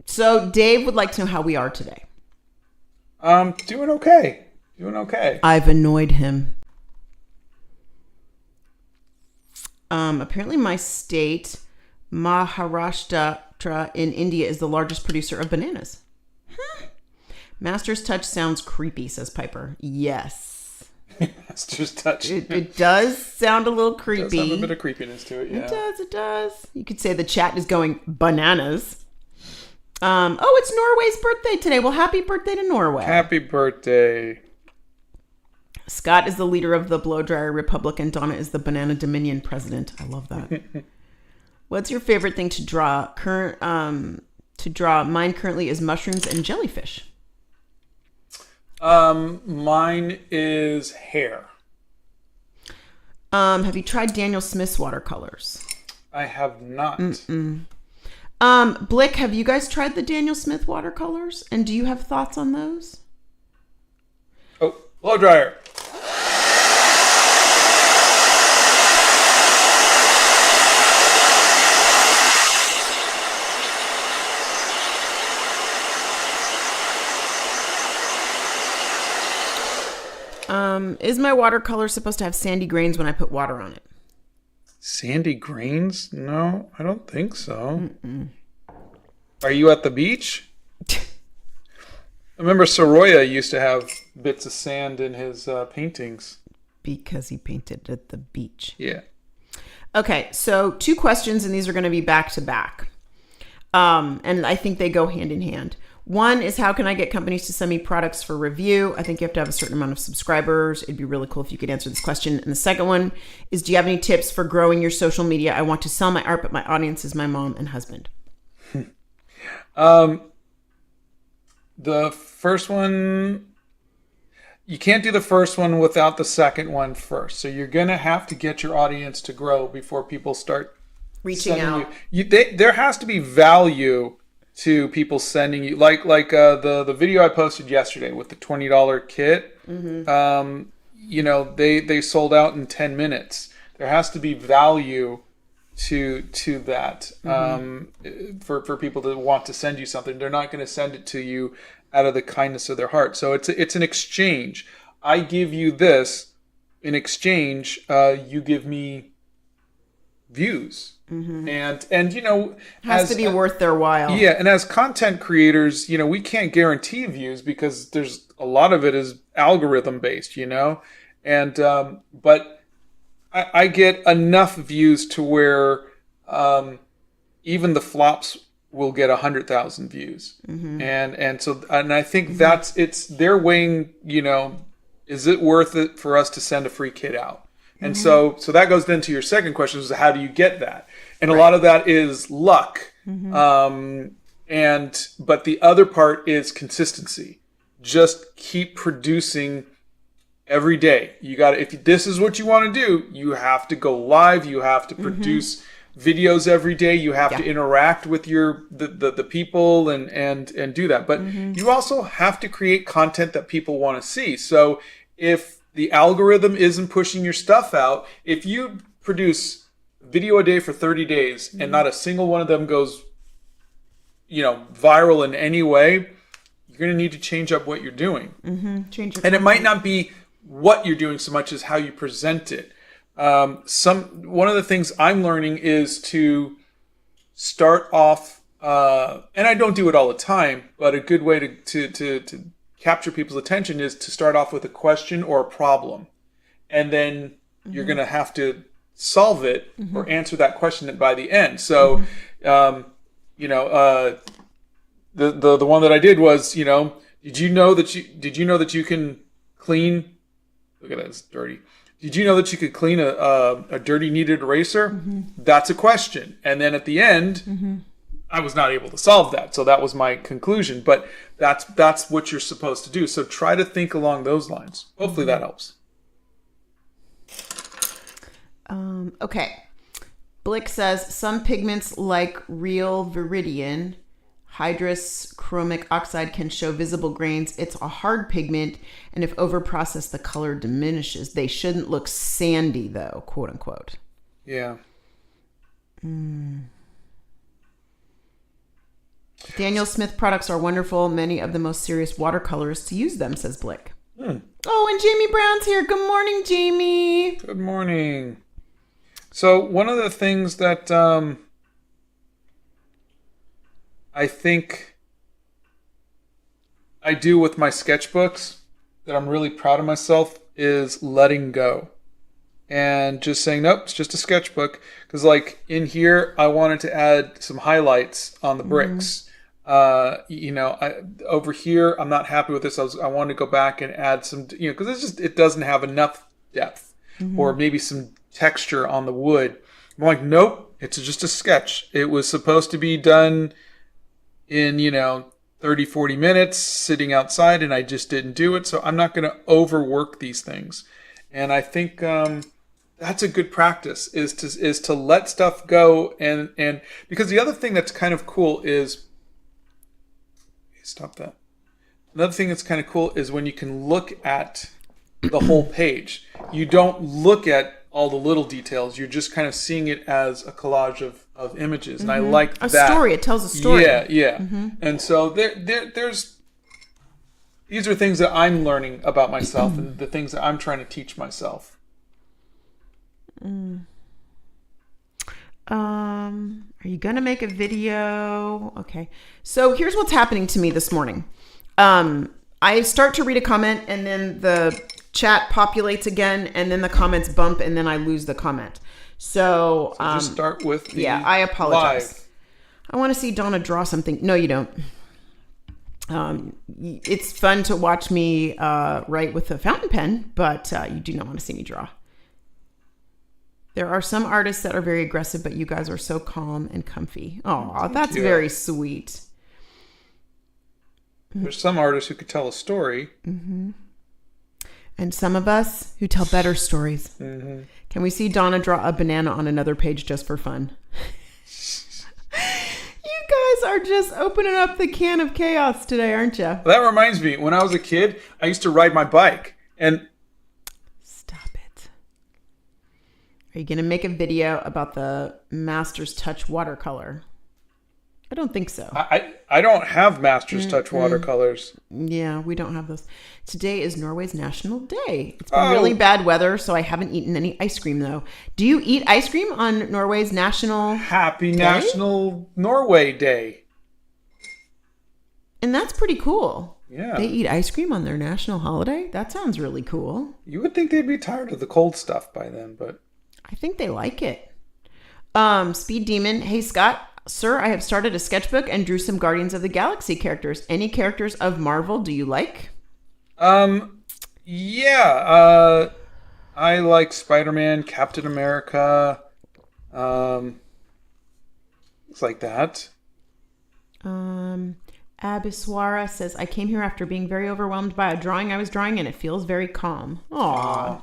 So Dave would like to know how we are today. Doing okay. Doing okay. I've annoyed him. Apparently my state, Maharashtra in India, is the largest producer of bananas. Master's Touch sounds creepy, says Piper. Yes. Master's Touch. It does sound a little creepy. It does have a bit of creepiness to it, yeah. It does. You could say the chat is going bananas. It's Norway's birthday today. Well, happy birthday to Norway. Happy birthday. Scott is the leader of the Blow Dryer Republic, and Donna is the Banana Dominion president. I love that. What's your favorite thing to draw? Mine currently is mushrooms and jellyfish. Mine is hair. Have you tried Daniel Smith's watercolors? I have not. Blick, have you guys tried the Daniel Smith watercolors? And do you have thoughts on those? Oh, blow dryer. Is my watercolor supposed to have sandy grains when I put water on it? Sandy grains? No, I don't think so. Are you at the beach? I remember Soroya used to have bits of sand in his paintings. Because he painted at the beach. Yeah. Okay, so 2 questions, and these are going to be back to back. And I think they go hand in hand. One is, how can I get companies to send me products for review? I think you have to have a certain amount of subscribers. It'd be really cool if you could answer this question. And the second one is, do you have any tips for growing your social media? I want to sell my art, but my audience is my mom and husband. The first one, you can't do the first one without the second one first. So you're going to have to get your audience to grow before people start reaching out. There has to be value to people sending you like the video I posted yesterday with the $20 kit. You know, they sold out in 10 minutes. There has to be value to that for people to want to send you something. They're not going to send it to you out of the kindness of their heart. So it's an exchange. I give you this. In exchange, you give me views. And you know, Has to be worth their while. Yeah, and as content creators, you know, we can't guarantee views because there's a lot of it is algorithm based, you know, and but I get enough views to where even the flops will get 100,000 views, and I think they're weighing, you know, is it worth it for us to send a free kit out? And so that goes then to your second question, is how do you get that? And a lot of that is luck. But the other part is consistency. Just keep producing every day. You got to, if this is what you want to do, you have to go live. You have to produce videos every day. You have to interact with the people and do that. But you also have to create content that people want to see. So if the algorithm isn't pushing your stuff out, if you produce video a day for 30 days and not a single one of them goes, you know, viral in any way, you're going to need to change up what you're doing. Change your And it might not be what you're doing so much as how you present it. One of the things I'm learning is to start off, and I don't do it all the time, but a good way to capture people's attention is to start off with a question or a problem, and then you're going to have to solve it or answer that question by the end. So, you know, the one that I did was, you know, did you know that you can clean? Look at that, it's dirty. Did you know that you could clean a dirty kneaded eraser? That's a question. And then at the end, I was not able to solve that. So that was my conclusion. But that's what you're supposed to do. So try to think along those lines. Hopefully that helps. Okay. Blick says, some pigments like real viridian, hydrous chromic oxide can show visible grains. It's a hard pigment, and if overprocessed, the color diminishes. They shouldn't look sandy, though, quote unquote. Yeah. Daniel Smith products are wonderful. Many of the most serious watercolorists use them, says Blick. Oh, and Jamie Brown's here. Good morning, Jamie. Good morning. So one of the things that I think I do with my sketchbooks that I'm really proud of myself is letting go and just saying, nope, it's just a sketchbook. Because like in here, I wanted to add some highlights on the bricks. You know, over here, I'm not happy with this. I wanted to go back and add some, you know, because it doesn't have enough depth or maybe some texture on the wood. I'm like, nope, it's just a sketch. It was supposed to be done in, you know, 30, 40 minutes sitting outside, and I just didn't do it. So I'm not going to overwork these things. And I think that's a good practice is to let stuff go. And because the other thing that's kind of cool is, stop that. Another thing that's kind of cool is when you can look at the whole page. You don't look at all the little details. You're just kind of seeing it as a collage of images. And I like that. A story. It tells a story. Yeah. And so there's these are things that I'm learning about myself and the things that I'm trying to teach myself. Are you going to make a video? Okay. So here's what's happening to me this morning. I start to read a comment and then the chat populates again and then the comments bump and then I lose the comment. So Just start with the I apologize. live. I want to see Donna draw something. No, you don't. It's fun to watch me write with a fountain pen, but you do not want to see me draw. There are some artists that are very aggressive, but you guys are so calm and comfy. Oh, that's very sweet. There's some artists who could tell a story. And some of us who tell better stories. Can we see Donna draw a banana on another page just for fun? You guys are just opening up the can of chaos today, aren't you? That reminds me, when I was a kid, I used to ride my bike. And Stop it. Are you going to make a video about the Master's Touch watercolor? I don't think so. I don't have Master's Touch watercolors. Yeah, we don't have those. Today is Norway's National Day. It's been really bad weather, so I haven't eaten any ice cream, though. Do you eat ice cream on Norway's National Happy Day? National Norway Day. And that's pretty cool. Yeah. They eat ice cream on their national holiday? That sounds really cool. You would think they'd be tired of the cold stuff by then, but... I think they like it. Speed Demon. Hey, Scott. Sir, I have started a sketchbook and drew some Guardians of the Galaxy characters. Any characters of Marvel do you like? Yeah. I like Spider-Man, Captain America, things like that. Abiswara says, I came here after being very overwhelmed by a drawing I was drawing, and it feels very calm. Aww.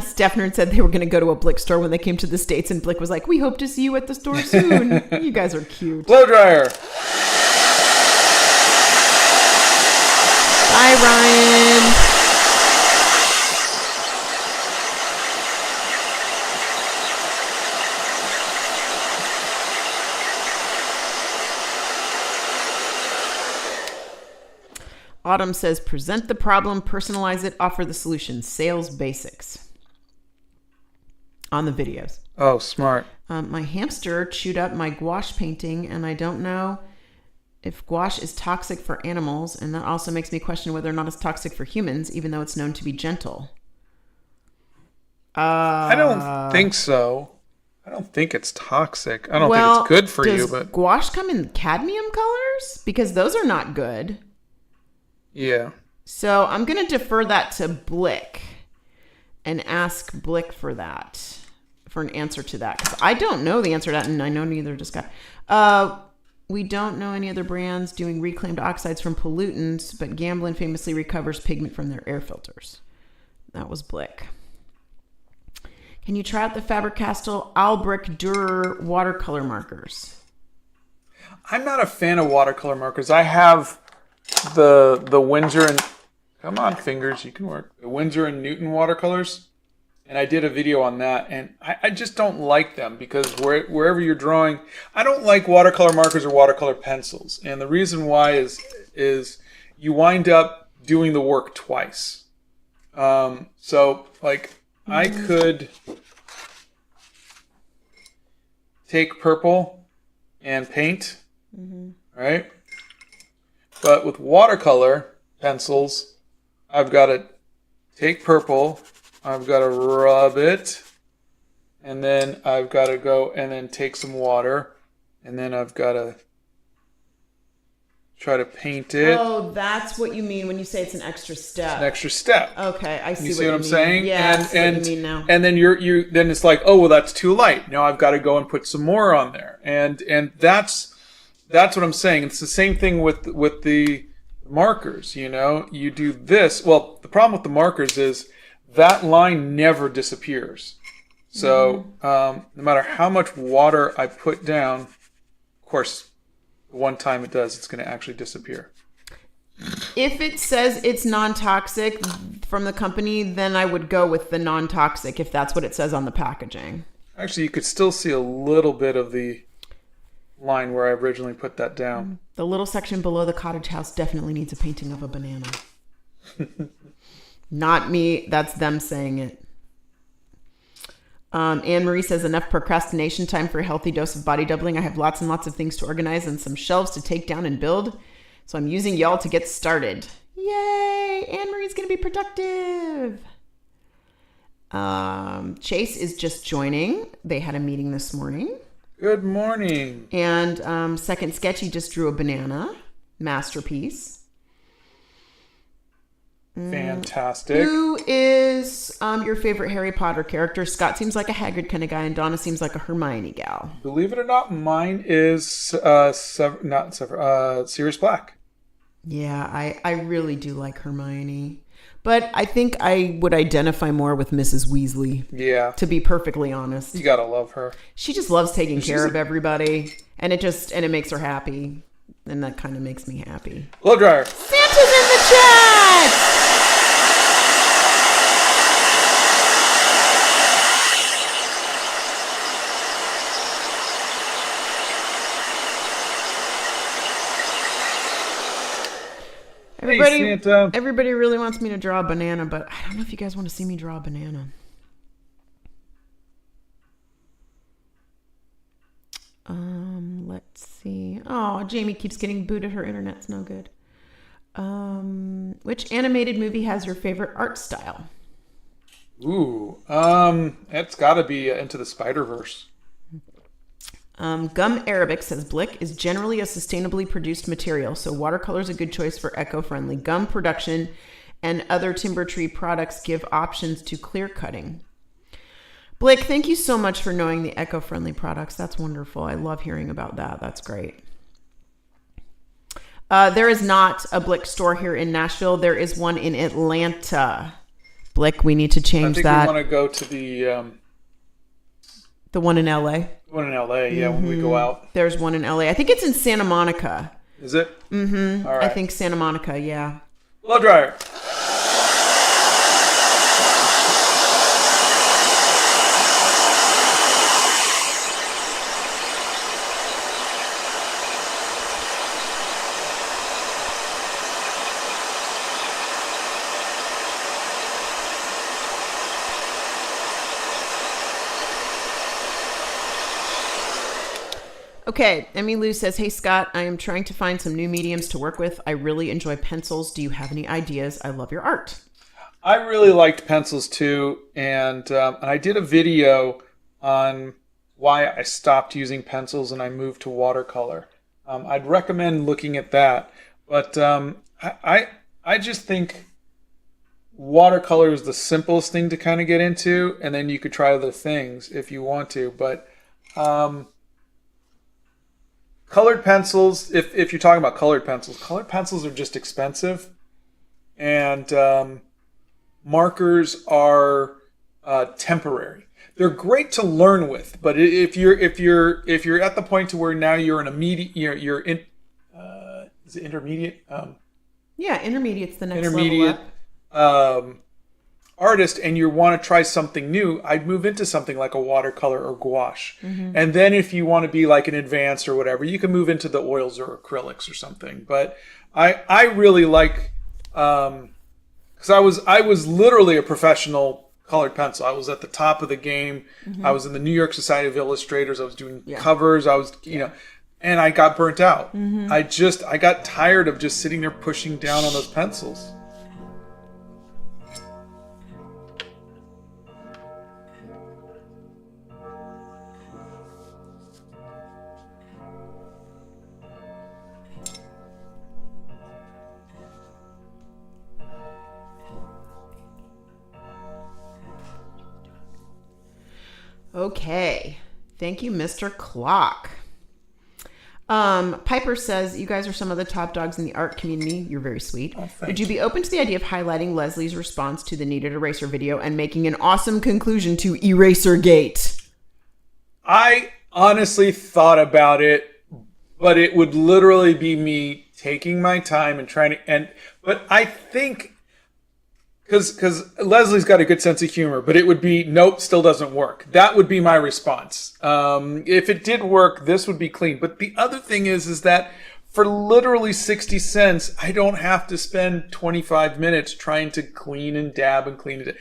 Steffner said they were going to go to a Blick store when they came to the States, and Blick was like, we hope to see you at the store soon. You guys are cute. Blow dryer. Bye, Ryan. Autumn says, present the problem, personalize it, offer the solution. Sales basics. On the videos. Oh, smart. My hamster chewed up my gouache painting, and I don't know if gouache is toxic for animals, and that also makes me question whether or not it's toxic for humans, even though it's known to be gentle. I don't think so. I don't think it's toxic. I don't think it's good for you, but... gouache come in cadmium colors? Because those are not good. Yeah. So I'm going to defer that to Blick and ask Blick for that, for an answer to that. Because I don't know the answer to that, and I know neither does Scott. We don't know any other brands doing reclaimed oxides from pollutants, but Gamblin famously recovers pigment from their air filters. That was Blick. Can you try out the Faber-Castell Albrecht Dürer watercolor markers? I'm not a fan of watercolor markers. I have the Windsor and... Come on, fingers, you can work. The Windsor and Newton watercolors. And I did a video on that. And I just don't like them because wherever you're drawing... I don't like watercolor markers or watercolor pencils. And the reason why is you wind up doing the work twice. So, like, I could take purple and paint, right? But with watercolor pencils... I've got to take purple, I've got to rub it, and then I've got to go and then take some water, and then I've got to try to paint it. Oh, that's what you mean when you say it's an extra step. It's an extra step. Okay, I see You see what I'm mean. saying? Yeah, I and see what you mean now. And then then it's like, oh well, that's too light. Now I've got to go and put some more on there, and that's what I'm saying. It's the same thing with the markers. You know, you do this. Well, the problem with the markers is that line never disappears. So no matter how much water I put down, of course, the one time it does, it's going to actually disappear. If it says it's non-toxic from the company, then I would go with the non-toxic if that's what it says on the packaging. Actually, you could still see a little bit of the line where I originally put that down. The little section below the cottage house definitely needs a painting of a banana. Not me. That's them saying it. Anne-Marie says, enough procrastination time for a healthy dose of body doubling. I have lots and lots of things to organize and some shelves to take down and build. So I'm using y'all to get started. Yay! Anne-Marie's going to be productive. Chase is just joining. They had a meeting this morning. Good morning. And Second Sketchy just drew a banana masterpiece. Fantastic. Who is your favorite Harry Potter character? Scott seems like a Hagrid kind of guy, and Donna seems like a Hermione gal. Believe it or not, mine is Sirius Black. Yeah, I really do like Hermione. But I think I would identify more with Mrs. Weasley, Yeah. to be perfectly honest. You gotta love her. She just loves taking care of everybody, and it makes her happy, and that kind of makes me happy. Blow dryer. Santa's in the chat! Everybody, Hey, Santa. everybody really wants me to draw a banana, but I don't know if you guys want to see me draw a banana. Let's see. Oh, Jamie keeps getting booted. Her internet's no good. Which animated movie has your favorite art style? Ooh. It's gotta be Into the Spider-Verse. Gum Arabic says Blick is generally a sustainably produced material, so watercolor is a good choice for eco-friendly gum production, and other timber tree products give options to clear cutting. Blick, thank you so much for knowing the eco-friendly products. That's wonderful. I love hearing about that. That's great. There is not a Blick store here in Nashville. There is one in Atlanta. Blick, we need to change that. I think we want to go to the one in LA. One in LA, yeah, when we go out. There's one in LA. I think it's in Santa Monica. Is it? Mm-hmm. All right. I think Santa Monica, yeah. Blow dryer. Okay, Emmy Lou says, hey Scott, I am trying to find some new mediums to work with. I really enjoy pencils. Do you have any ideas? I love your art. I really liked pencils too, and I did a video on why I stopped using pencils and I moved to watercolor. I'd recommend looking at that, but I just think watercolor is the simplest thing to kind of get into, and then you could try other things if you want to, but colored pencils, if you're talking about colored pencils are just expensive, and markers are temporary. They're great to learn with, but if you're at the point to where now you're an immediate, you're in, is it intermediate? Yeah, intermediate's the next Intermediate level up. Artist, and you want to try something new, I'd move into something like a watercolor or gouache. And then if you want to be like an advanced or whatever, you can move into the oils or acrylics or something. But I really like, because I was literally a professional colored pencil. I was at the top of the game. I was in the New York Society of Illustrators. I was doing covers. I was, and I got burnt out. I got tired of just sitting there pushing down on those pencils. Okay. Thank you, Mr. Clock. Piper says, you guys are some of the top dogs in the art community. You're very sweet. Would you be open to the idea of highlighting Leslie's response to the Needed Eraser video and making an awesome conclusion to Erasergate? I honestly thought about it, but it would literally be me taking my time and trying to, but I think, because Leslie's got a good sense of humor, but it would be, nope, still doesn't work. That would be my response. If it did work, this would be clean. But the other thing is that for literally 60 cents, I don't have to spend 25 minutes trying to clean and dab and clean it.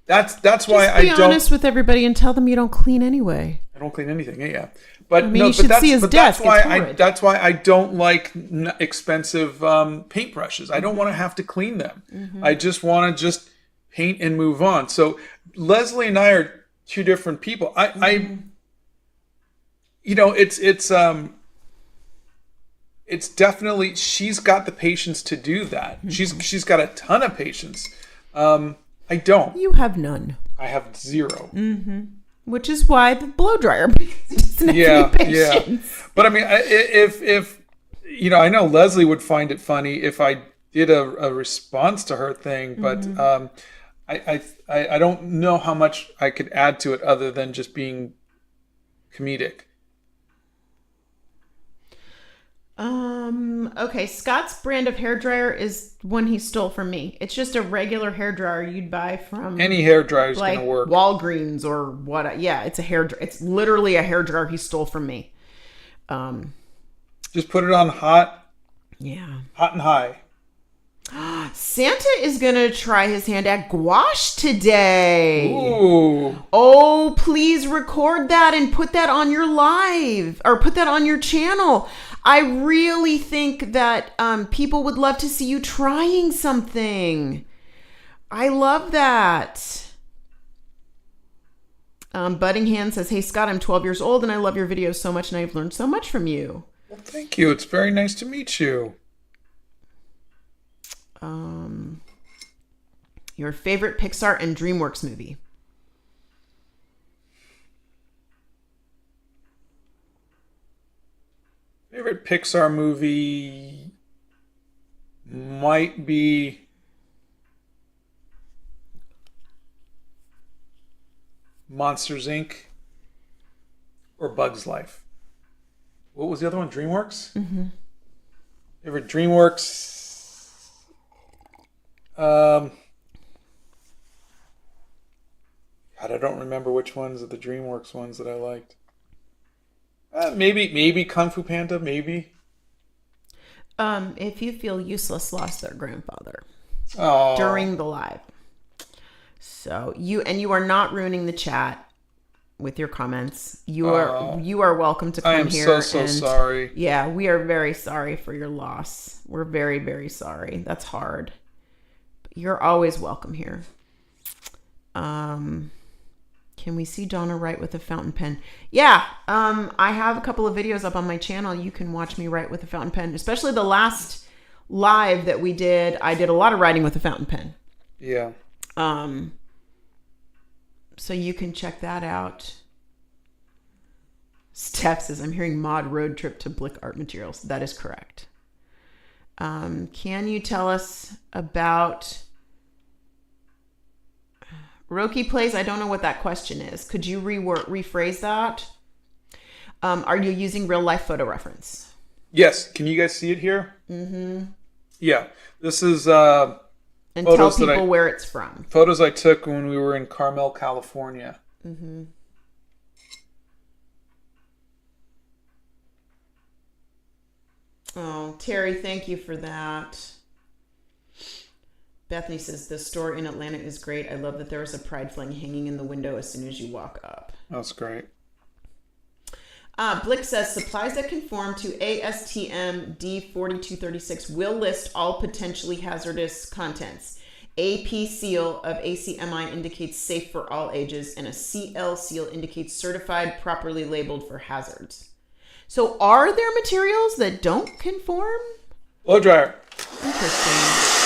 That's why I don't. Just be honest with everybody and tell them you don't clean anyway. I don't clean anything. Yeah. But I mean, you should see his desk. That's why I don't like expensive paintbrushes. I don't want to have to clean them. I just want to just paint and move on. So Leslie and I are two different people. It's definitely, she's got the patience to do that. She's got a ton of patience. I don't. You have none. I have zero. Which is why the blow dryer doesn't have any patience. But I mean, if I know Leslie would find it funny if I did a response to her thing, but I don't know how much I could add to it other than just being comedic. Okay, Scott's brand of hairdryer is one he stole from me. It's just a regular hairdryer you'd buy from Any hair dryer is like going to work. Walgreens or what. Yeah, it's a hairdryer. It's literally a hairdryer he stole from me. Just put it on hot Yeah. and high. Santa is going to try his hand at gouache today. Ooh. Oh, please record that and put that on your live or put that on your channel. I really think that people would love to see you trying something. I love that. Budding Hand says, hey, Scott, I'm 12 years old and I love your videos so much and I've learned so much from you. Well, thank you. It's very nice to meet you. Your favorite Pixar and DreamWorks movie? Favorite Pixar movie might be Monsters Inc. or Bugs Life. What was the other one? DreamWorks? Mm-hmm. Favorite DreamWorks? God, I don't remember which ones of the DreamWorks ones that I liked. Maybe Kung Fu Panda, maybe. If you feel useless, lost their grandfather Oh, during the live. So you are not ruining the chat with your comments. You are welcome to come I am here. so sorry. Yeah, we are very sorry for your loss. We're very, very sorry. That's hard. But you're always welcome here. Can we see Donna write with a fountain pen? Yeah, I have a couple of videos up on my channel. You can watch me write with a fountain pen, especially the last live that we did. I did a lot of writing with a fountain pen. Yeah. So you can check that out. Steph says, I'm hearing mod road trip to Blick Art Materials. That is correct. Can you tell us about Roki Plays? I don't know what that question is. Could you rephrase that? Are you using real life photo reference? Yes. Can you guys see it here? Mm-hmm. Yeah. This is and tell people where it's from. Photos I took when we were in Carmel, California. Mm-hmm. Oh, Terry, thank you for that. Bethany says, the store in Atlanta is great. I love that there is a pride flag hanging in the window as soon as you walk up. That's great. Blick says, supplies that conform to ASTM D4236 will list all potentially hazardous contents. AP seal of ACMI indicates safe for all ages, and a CL seal indicates certified, properly labeled for hazards. So are there materials that don't conform? Blow dryer. Interesting.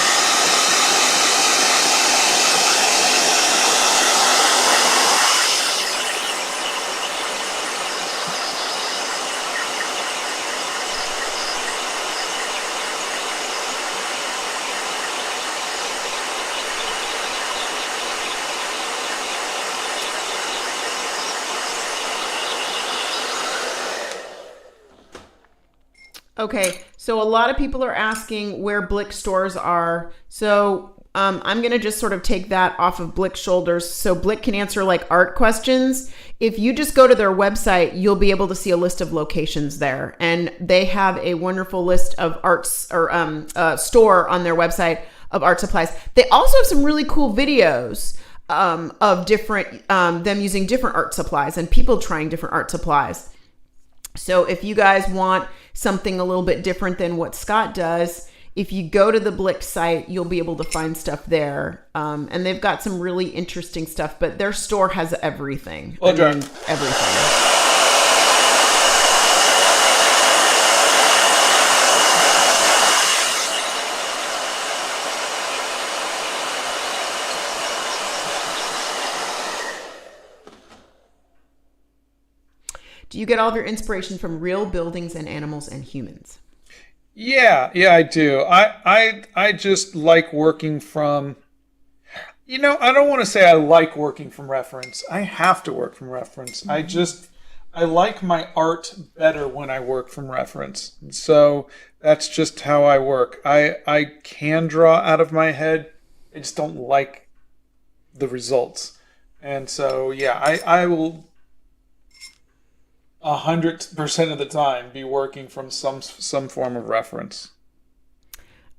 Okay, so a lot of people are asking where Blick stores are. So I'm going to just sort of take that off of Blick's shoulders so Blick can answer like art questions. If you just go to their website, you'll be able to see a list of locations there. And they have a wonderful list of arts or store on their website of art supplies. They also have some really cool videos of different, them using different art supplies and people trying different art supplies. So if you guys want something a little bit different than what Scott does, if you go to the Blick site, you'll be able to find stuff there. And they've got some really interesting stuff, but their store has everything. Everything. Do you get all of your inspiration from real buildings and animals and humans? Yeah, I do. I just like working from. I don't want to say I like working from reference. I have to work from reference. I like my art better when I work from reference. So that's just how I work. I can draw out of my head. I just don't like the results. And so, yeah, I will 100% of the time be working from some form of reference.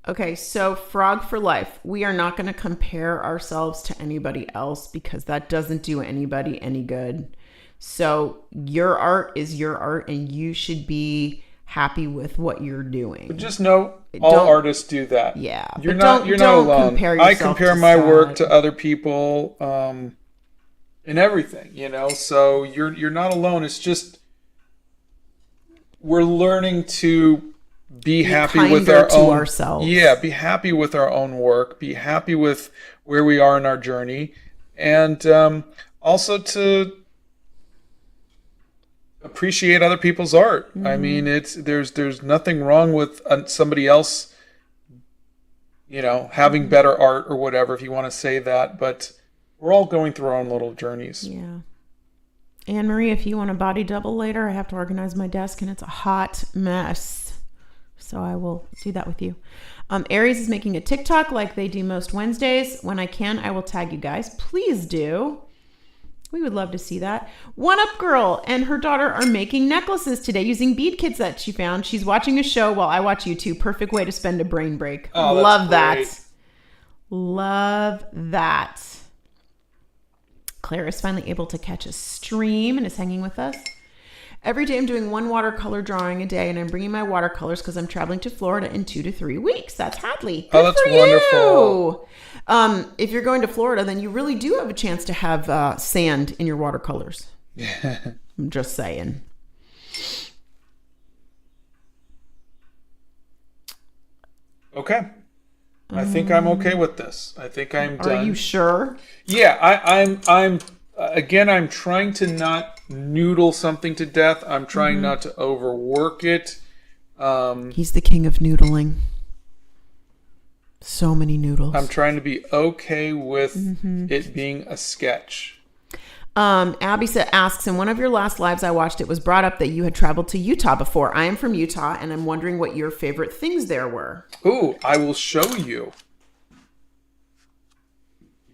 Okay, so Frog for Life. We are not going to compare ourselves to anybody else because that doesn't do anybody any good. So your art is your art and you should be happy with what you're doing. But just know all artists do that. Yeah. You're not alone. Compare I yourself compare to my Scott. work to other people in everything, So you're not alone. It's just we're learning to be happy with our own ourselves. Yeah, be happy with our own work, be happy with where we are in our journey, and also to appreciate other people's art. Mm-hmm. I mean, there's nothing wrong with somebody else, having better art or whatever, if you want to say that. But we're all going through our own little journeys. Yeah. Anne Marie, if you want a body double later, I have to organize my desk and it's a hot mess. So I will do that with you. Aries is making a TikTok like they do most Wednesdays. When I can, I will tag you guys. Please do. We would love to see that. One Up Girl and her daughter are making necklaces today using bead kits that she found. She's watching a show while I watch YouTube. Perfect way to spend a brain break. Oh, love great. that. Love that. Claire is finally able to catch a stream and is hanging with us. Every day I'm doing one watercolor drawing a day, and I'm bringing my watercolors because I'm traveling to Florida in 2 to 3 weeks. That's Hadley. Good that's for wonderful. You. If you're going to Florida, then you really do have a chance to have sand in your watercolors. I'm just saying. Okay. I think I'm okay with this. I think I'm done. Are you sure? Yeah, I'm again, I'm trying to not noodle something to death. I'm trying not to overwork it. He's the king of noodling. So many noodles. I'm trying to be okay with it being a sketch. Abby asks, in one of your last lives I watched, it was brought up that you had traveled to Utah before. I am from Utah, and I'm wondering what your favorite things there were. Ooh, I will show you.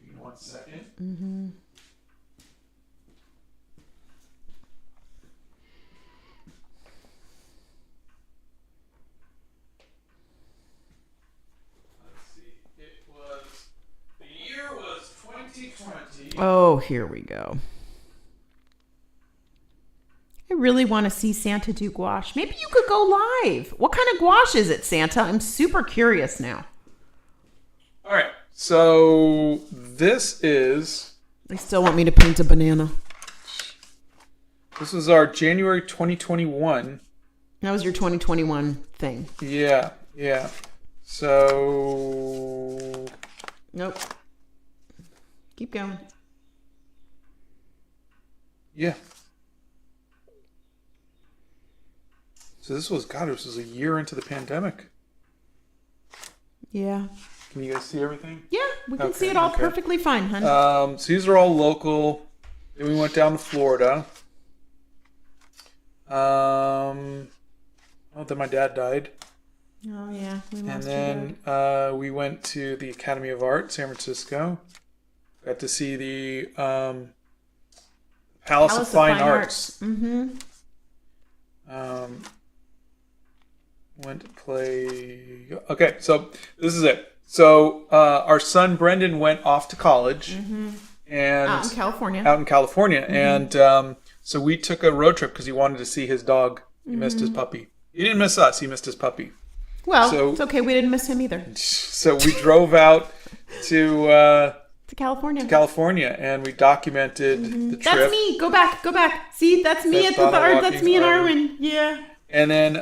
Give me 1 second. The year was 2020. Oh, here we go. I really want to see Santa do gouache. Maybe you could go live. What kind of gouache is it, Santa? I'm super curious now. All right, so this is... They still want me to paint a banana. This is our January 2021. That was your 2021 thing. Yeah. So... Nope. Keep going. Yeah. So this was a year into the pandemic. Yeah. Can you guys see everything? Yeah, we can see it all perfectly fine, hun. So these are all local. Then we went down to Florida. Then my dad died. Oh, yeah. We And lost then we went to the Academy of Art, San Francisco. Got to see the Palace of Fine Arts. Mm-hmm. Went to play... Okay, so this is it. So our son Brendan went off to college. And Out in California. And so we took a road trip because he wanted to see his dog. He missed his puppy. He didn't miss us. He missed his puppy. Well, it's okay. We didn't miss him either. So we drove out to California. And we documented the trip. That's me. Go back. See, that's me at the art. That's me and Arwen. Yeah. And then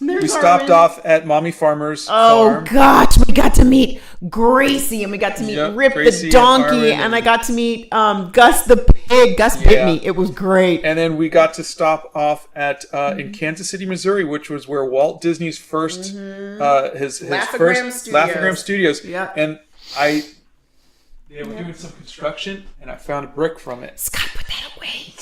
We stopped off at Mommy Farmer's farm. gosh, we got to meet Gracie, and we got to meet Rip Gracie the donkey, and and I got to meet Gus the pig. Gus bit me. It was great. And then we got to stop off at in Kansas City, Missouri, which was where Walt Disney's first his Laugh-O-Gram first Laugh-O-Gram Studios. Yep. And they were doing some construction, and I found a brick from it. Scott, put that away.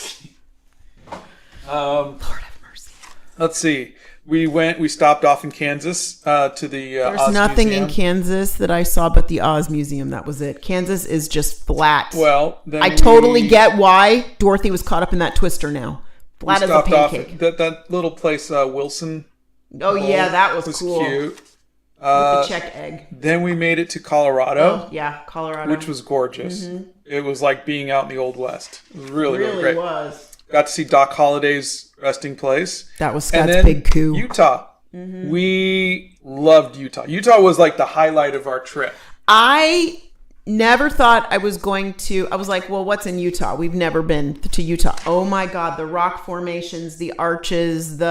Lord have mercy. Let's see. We stopped off in Kansas to the There's Oz nothing Museum. in Kansas that I saw but the Oz Museum. That was it. Kansas is just flat. Well, then I totally get why Dorothy was caught up in that twister now. Flat as a stopped off pancake. at that little place, Wilson. Oh, yeah, that was cool. Cute. With the check egg. Then we made it to Colorado. Oh, yeah, Colorado. Which was gorgeous. It was like being out in the Old West. It was really, really great. was. Got to see Doc Holliday's resting place. That was And Scott's then big coup. Utah. We loved Utah. Utah was like the highlight of our trip. I never thought I was going to. I was like, well, what's in Utah? We've never been to Utah. Oh my God, the rock formations, the arches,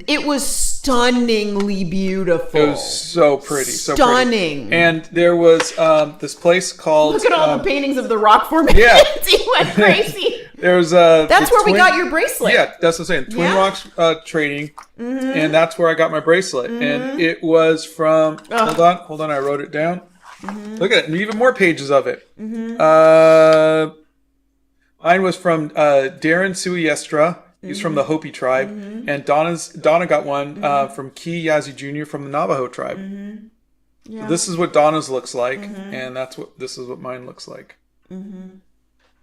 it was stunningly beautiful. It was so pretty. Stunning. And there was this place called... Look at all the paintings of the rock formations. Yeah. He went crazy. There's That's where we got your bracelet. Yeah, that's what I'm saying. Twin Rocks Trading, and that's where I got my bracelet. And it was from. Hold on, I wrote it down. Look at it, and even more pages of it. Mine was from Darren Suiestra. He's from the Hopi tribe, and Donna got one from Key Yazzie Jr. from the Navajo tribe. Yeah. So this is what Donna's looks like, and this is what mine looks like.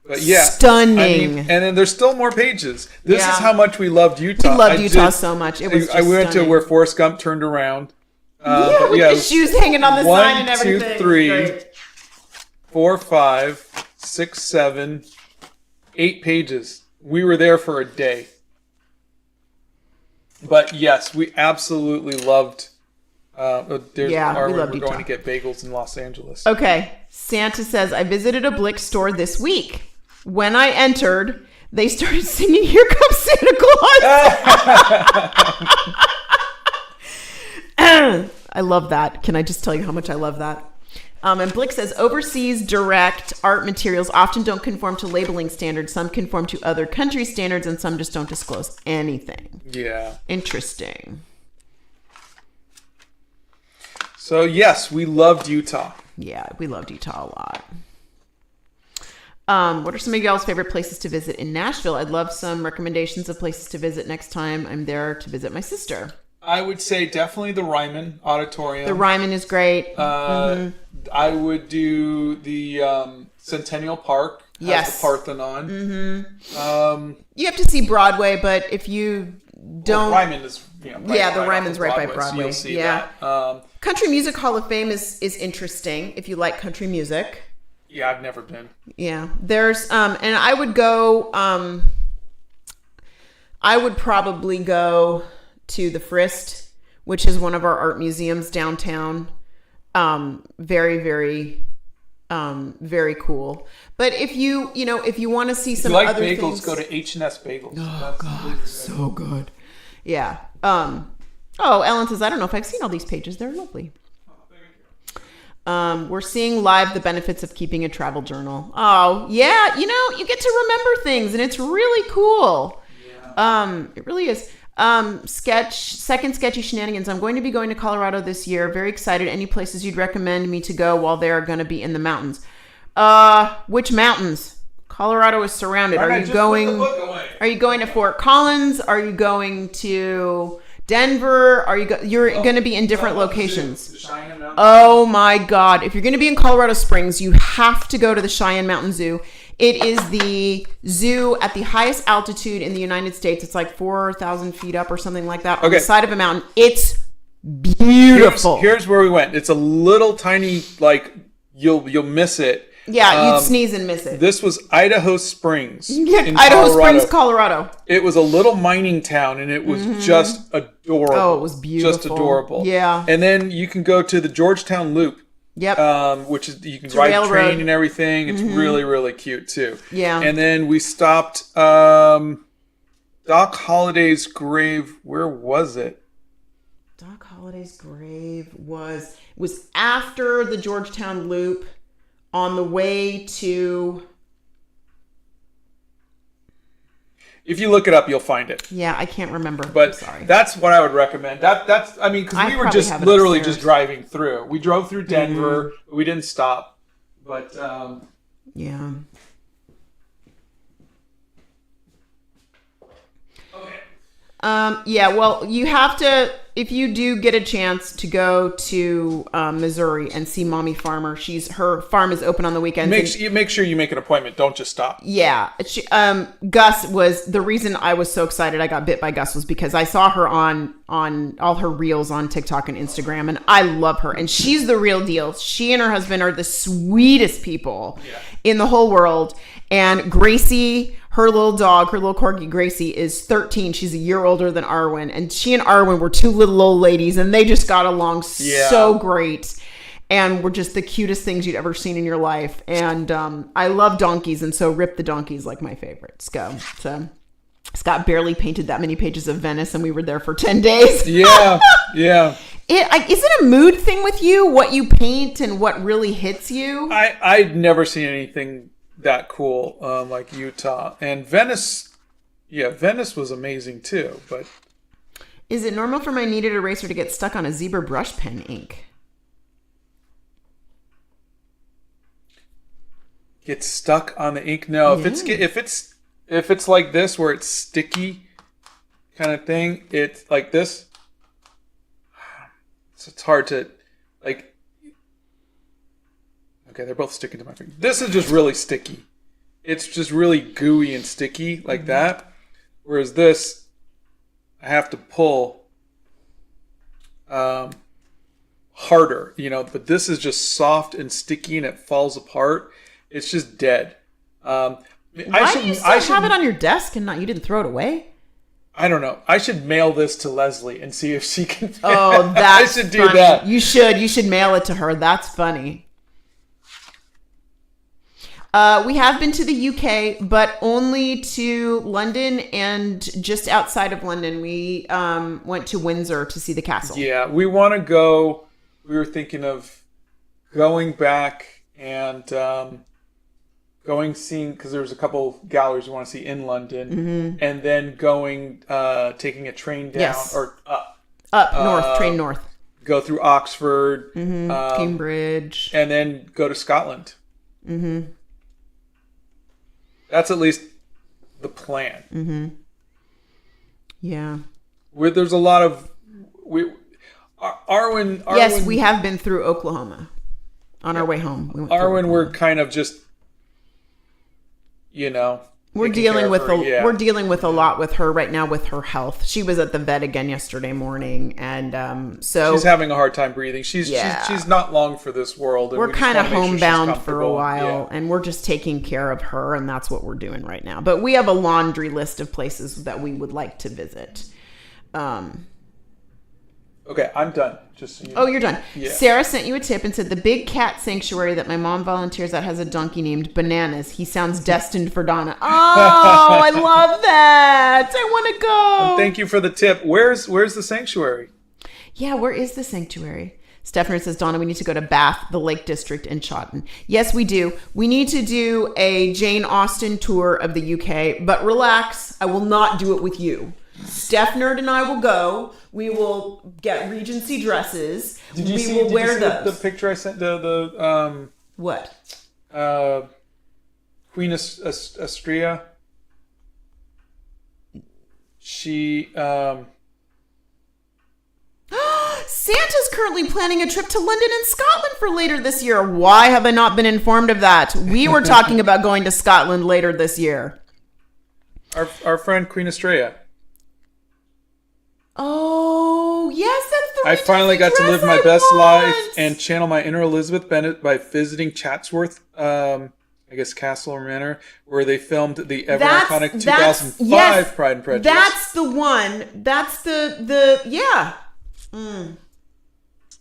But yeah, stunning. I mean, and then there's still more pages. This is how much we loved Utah. We loved Utah so much. It was. I went to where Forrest Gump turned around. With the shoes hanging on the sign and everything. 1, 2, 3, 4, 5, 6, 7, 8 pages. We were there for a day. But yes, we absolutely loved. We loved Utah. We're going to get bagels in Los Angeles. Okay, Santa says I visited a Blick store this week. When I entered, they started singing "Here Comes Santa Claus." I love that. Can I just tell you how much I love that? And Blick says overseas direct art materials often don't conform to labeling standards. Some conform to other country standards, and some just don't disclose anything. Yeah. Interesting. So yes, we loved Utah. Yeah, we loved Utah a lot. What are some of y'all's favorite places to visit in Nashville? I'd love some recommendations of places to visit next time I'm there to visit my sister. I would say definitely the Ryman Auditorium. The Ryman is great. I would do the Centennial Park. Has the Parthenon. You have to see Broadway, but if you don't... Ryman is... the Ryman's right by Broadway. So you'll see that. Country Music Hall of Fame is interesting if you like country music. Yeah, I've never been. Yeah, there's and I would go. I would probably go to the Frist, which is one of our art museums downtown. Very, very, very cool. But if you want to see some other bagels, things, go to H&S Bagels. Oh God, so good. Yeah. Ellen says, I don't know if I've seen all these pages. They're lovely. We're seeing live the benefits of keeping a travel journal. Oh, yeah. You get to remember things, and it's really cool. Yeah. It really is. Second Sketchy Shenanigans. I'm going to be going to Colorado this year. Very excited. Any places you'd recommend me to go while they're going to be in the mountains? Which mountains? Colorado is surrounded. Are you going to Fort Collins? Are you going to Denver? You're going to be in different locations. Oh my God. If you're going to be in Colorado Springs, you have to go to the Cheyenne Mountain Zoo. It is the zoo at the highest altitude in the United States. It's like 4,000 feet up or something like that on the side of a mountain. It's beautiful. Here's where we went. It's a little tiny, like you'll miss it. Yeah, you'd sneeze and miss it. This was Idaho Springs. Yeah, Idaho Springs, Colorado. It was a little mining town, and it was just adorable. Oh, it was beautiful. Just adorable. Yeah. And then you can go to the Georgetown Loop. Yep. Which is you can ride the train and everything. It's really, really cute too. Yeah. And then we stopped Doc Holliday's grave. Where was it? Doc Holliday's grave was after the Georgetown Loop, on the way to. If you look it up, you'll find it. Yeah, I can't remember. But I'm sorry. that's what I would recommend. That's I mean, because I we were probably just have it literally upstairs. just driving through. We drove through Denver. We didn't stop. But Yeah. okay. Yeah, well, you have to, if you do get a chance to go to Missouri and see Mommy Farmer, her farm is open on the weekends. Make sure you make an appointment. Don't just stop. Yeah. Gus was, the reason I was so excited I got bit by Gus was because I saw her on all her reels on TikTok and Instagram, and I love her. And she's the real deal. She and her husband are the sweetest people in the whole world. And Gracie, her little dog, her little corgi Gracie, is 13. She's a year older than Arwen. And she and Arwen were two little old ladies, and they just got along so great. And were just the cutest things you'd ever seen in your life. And I love donkeys, and so Rip the Donkey's like my favorite. So Scott barely painted that many pages of Venice, and we were there for 10 days. Yeah. Is it a mood thing with you, what you paint and what really hits you? I'd never seen anything that cool like Utah. And Venice was amazing too. But is it normal for my kneaded eraser to get stuck on a zebra brush pen ink? Get stuck on the ink? No, if it's like this where it's sticky kind of thing, it's like this. So it's hard to like. Okay, they're both sticking to my finger. This is just really sticky. It's just really gooey and sticky like that. Whereas this, I have to pull harder, but this is just soft and sticky and it falls apart. It's just dead. Why do you still have it on your desk and you didn't throw it away? I don't know. I should mail this to Leslie and see if she can. Oh, that's I should funny. do that. You should mail it to her. That's funny. We have been to the UK, but only to London, and just outside of London, we went to Windsor to see the castle. Yeah, we want to go. We were thinking of going back and seeing, because there's a couple galleries we want to see in London, and then taking a train down or up north, train north, go through Oxford, Cambridge, and then go to Scotland. That's at least the plan. Yeah. Where there's a lot of Arwen. Yes, we have been through Oklahoma on our way home. Arwen, we're kind of just, we're dealing with a lot with her right now with her health. She was at the vet again yesterday morning, and so she's having a hard time breathing. She's not long for this world. And we're kind of homebound for a comfortable. while, and we're just taking care of her, and that's what we're doing right now. But we have a laundry list of places that we would like to visit. Okay, I'm done. Just so you know. Oh, you're done. Yeah. Sarah sent you a tip and said the big cat sanctuary that my mom volunteers at has a donkey named Bananas. He sounds destined for Donna. Oh, I love that. I want to go. And thank you for the tip. Where's the sanctuary? Yeah, where is the sanctuary? Stephanie says, Donna, we need to go to Bath, the Lake District, and Chawton. Yes, we do. We need to do a Jane Austen tour of the UK, but relax. I will not do it with you. Steph Nerd and I will go. We will get Regency dresses. Did you see the picture I sent? The what? Queen Astrea. She Santa's currently planning a trip to London and Scotland for later this year. Why have I not been informed of that? We were talking about going to Scotland later this year. Our friend Queen Astrea. Oh, yes, that's the I finally got to live my best life and channel my inner Elizabeth Bennet by visiting Chatsworth, I guess Castle or Manor, where they filmed the iconic 2005 Pride and Prejudice. That's the one. That's the yeah.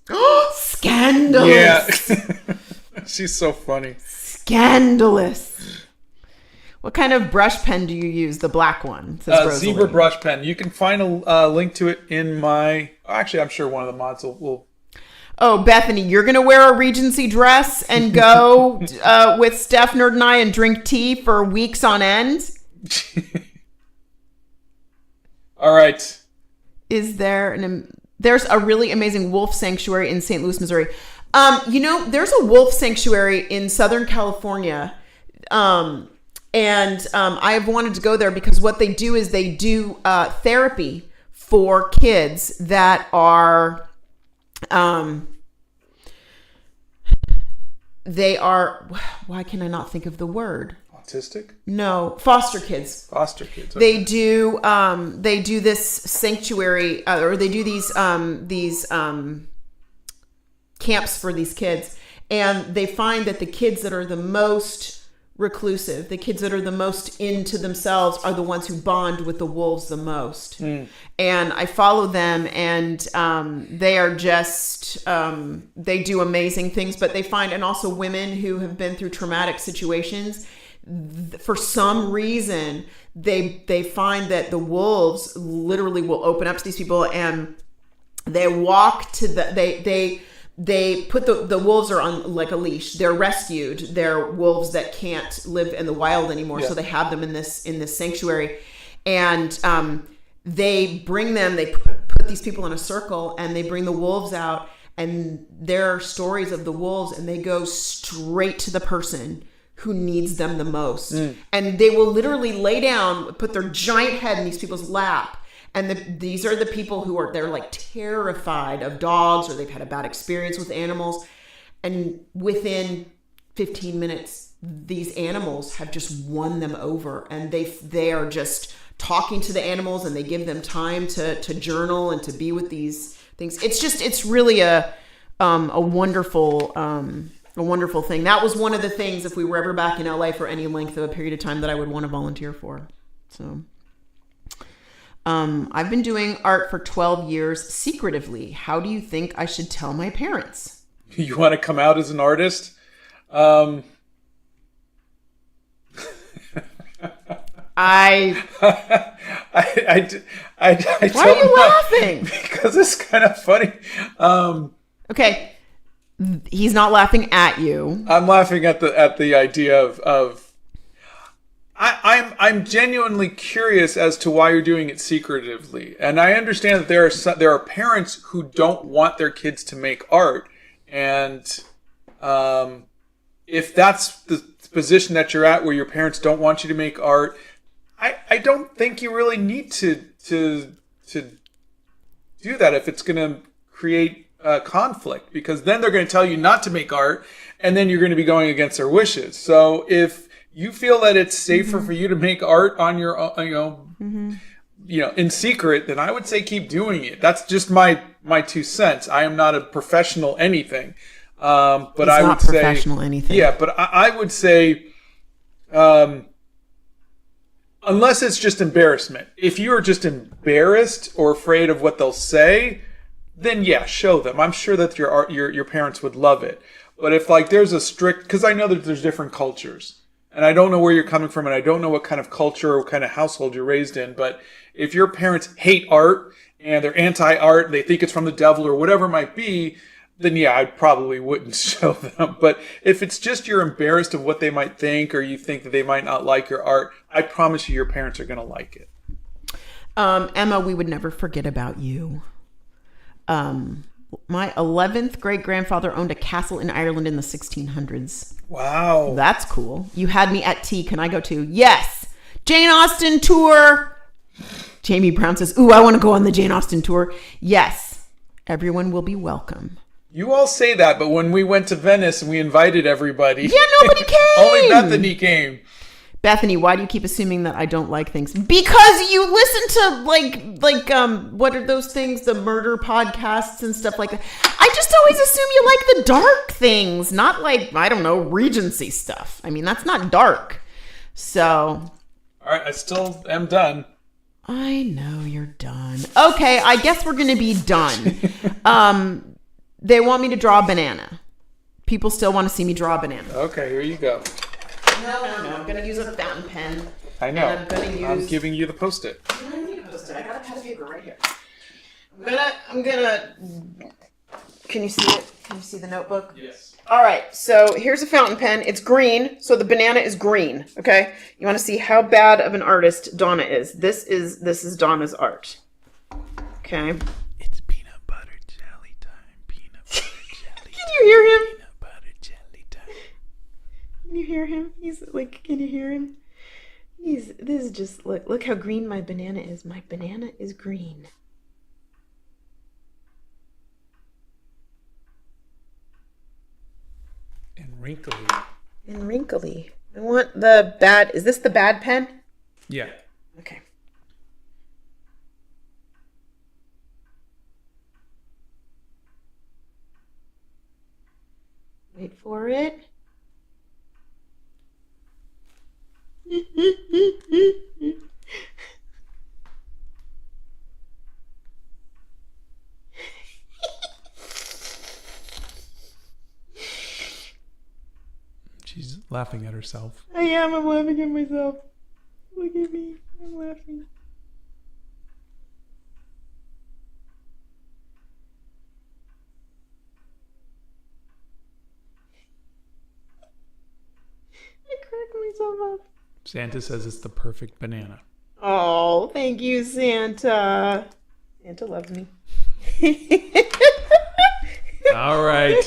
Oh, scandalous. Yeah. She's so funny. Scandalous. What kind of brush pen do you use? The black one. Says Zebra Rosalie. brush pen. You can find a link to it in my... Actually, I'm sure one of the mods will... Oh, Bethany, you're going to wear a Regency dress and go with Steph, Nerd, and I and drink tea for weeks on end? All right. Is there there's a really amazing wolf sanctuary in St. Louis, Missouri. There's a wolf sanctuary in Southern California. I have wanted to go there because what they do is they do therapy for kids that are why can I not think of the word? Autistic? No, foster kids. Foster kids. Okay. They do this sanctuary or they do these camps for these kids, and they find that the kids that are the most reclusive, the kids that are the most into themselves are the ones who bond with the wolves the most. And I follow them, and they are just they do amazing things, but they find, and also women who have been through traumatic situations, for some reason they find that the wolves literally will open up to these people, and they walk to they put the wolves are on like a leash. They're rescued. They're wolves that can't live in the wild anymore. Yeah. So they have them in this sanctuary, and they bring them. They put these people in a circle, and they bring the wolves out. And there are stories of the wolves, and they go straight to the person who needs them the most. And they will literally lay down, put their giant head in these people's lap. And these are the people who they're like terrified of dogs, or they've had a bad experience with animals. And within 15 minutes, these animals have just won them over. And they are just talking to the animals, and they give them time to journal and to be with these things. It's really a wonderful thing. That was one of the things, if we were ever back in LA for any length of a period of time, that I would want to volunteer for. So... I've been doing art for 12 years secretively. How do you think I should tell my parents? You want to come out as an artist? I Why are you laughing? Because it's kind of funny. Okay. He's not laughing at you. I'm laughing at the idea of I'm genuinely curious as to why you're doing it secretively, and I understand that there are parents who don't want their kids to make art, and if that's the position that you're at, where your parents don't want you to make art, I don't think you really need to do that if it's going to create conflict, because then they're going to tell you not to make art, and then you're going to be going against their wishes. So if you feel that it's safer for you to make art on your own, in secret, then I would say keep doing it. That's just my 2 cents. I am not a professional anything, but He's I not would say professional anything. Yeah, but I would say, unless it's just embarrassment. If you are just embarrassed or afraid of what they'll say, then yeah, show them. I'm sure that your parents would love it. But if there's a strict, because I know that there's different cultures. And I don't know where you're coming from, and I don't know what kind of culture or what kind of household you're raised in. But if your parents hate art and they're anti-art and they think it's from the devil or whatever it might be, then yeah, I probably wouldn't show them. But if it's just you're embarrassed of what they might think, or you think that they might not like your art, I promise you your parents are going to like it. Emma, we would never forget about you. My 11th great-grandfather owned a castle in Ireland in the 1600s. Wow. That's cool. You had me at tea. Can I go too? Yes. Jane Austen tour. Jamie Brown says, ooh, I want to go on the Jane Austen tour. Yes. Everyone will be welcome. You all say that, but when we went to Venice and we invited everybody. Yeah, nobody came. Only Bethany came. Bethany, why do you keep assuming that I don't like things? Because you listen to what are those things? The murder podcasts and stuff like that. I just always assume you like the dark things, not Regency stuff. I mean, that's not dark. So. All right, I still am done. I know you're done. Okay, I guess we're going to be done. They want me to draw a banana. People still want to see me draw a banana. Okay, here you go. No. I'm gonna use a fountain pen. I know. And I'm gonna use. I'm giving you the Post-it. I don't need a Post-it. I got a pad of paper right here. I'm gonna. Can you see it? Can you see the notebook? Yes. All right. So here's a fountain pen. It's green, so the banana is green. Okay. You want to see how bad of an artist Donna is? This is Donna's art. Okay. It's peanut butter jelly time. Peanut butter jelly. Can you hear him? Peanut butter jelly time. Can you hear him? He's like, can you hear him? This is just, look how green my banana is. My banana is green. And wrinkly. And wrinkly. I want the bad, is this the bad pen? Yeah. Okay. Wait for it. She's laughing at herself. I am. I'm laughing at myself. Look at me. I'm laughing. I cracked myself up. Santa says it's the perfect banana. Oh, thank you, Santa. Santa loves me. All right.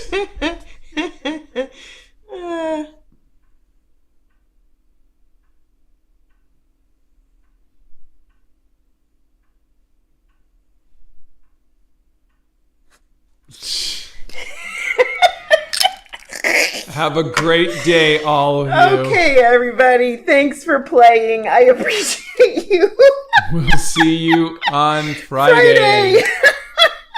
Have a great day, all of you. Okay, everybody. Thanks for playing. I appreciate you. We'll see you on Friday. Friday.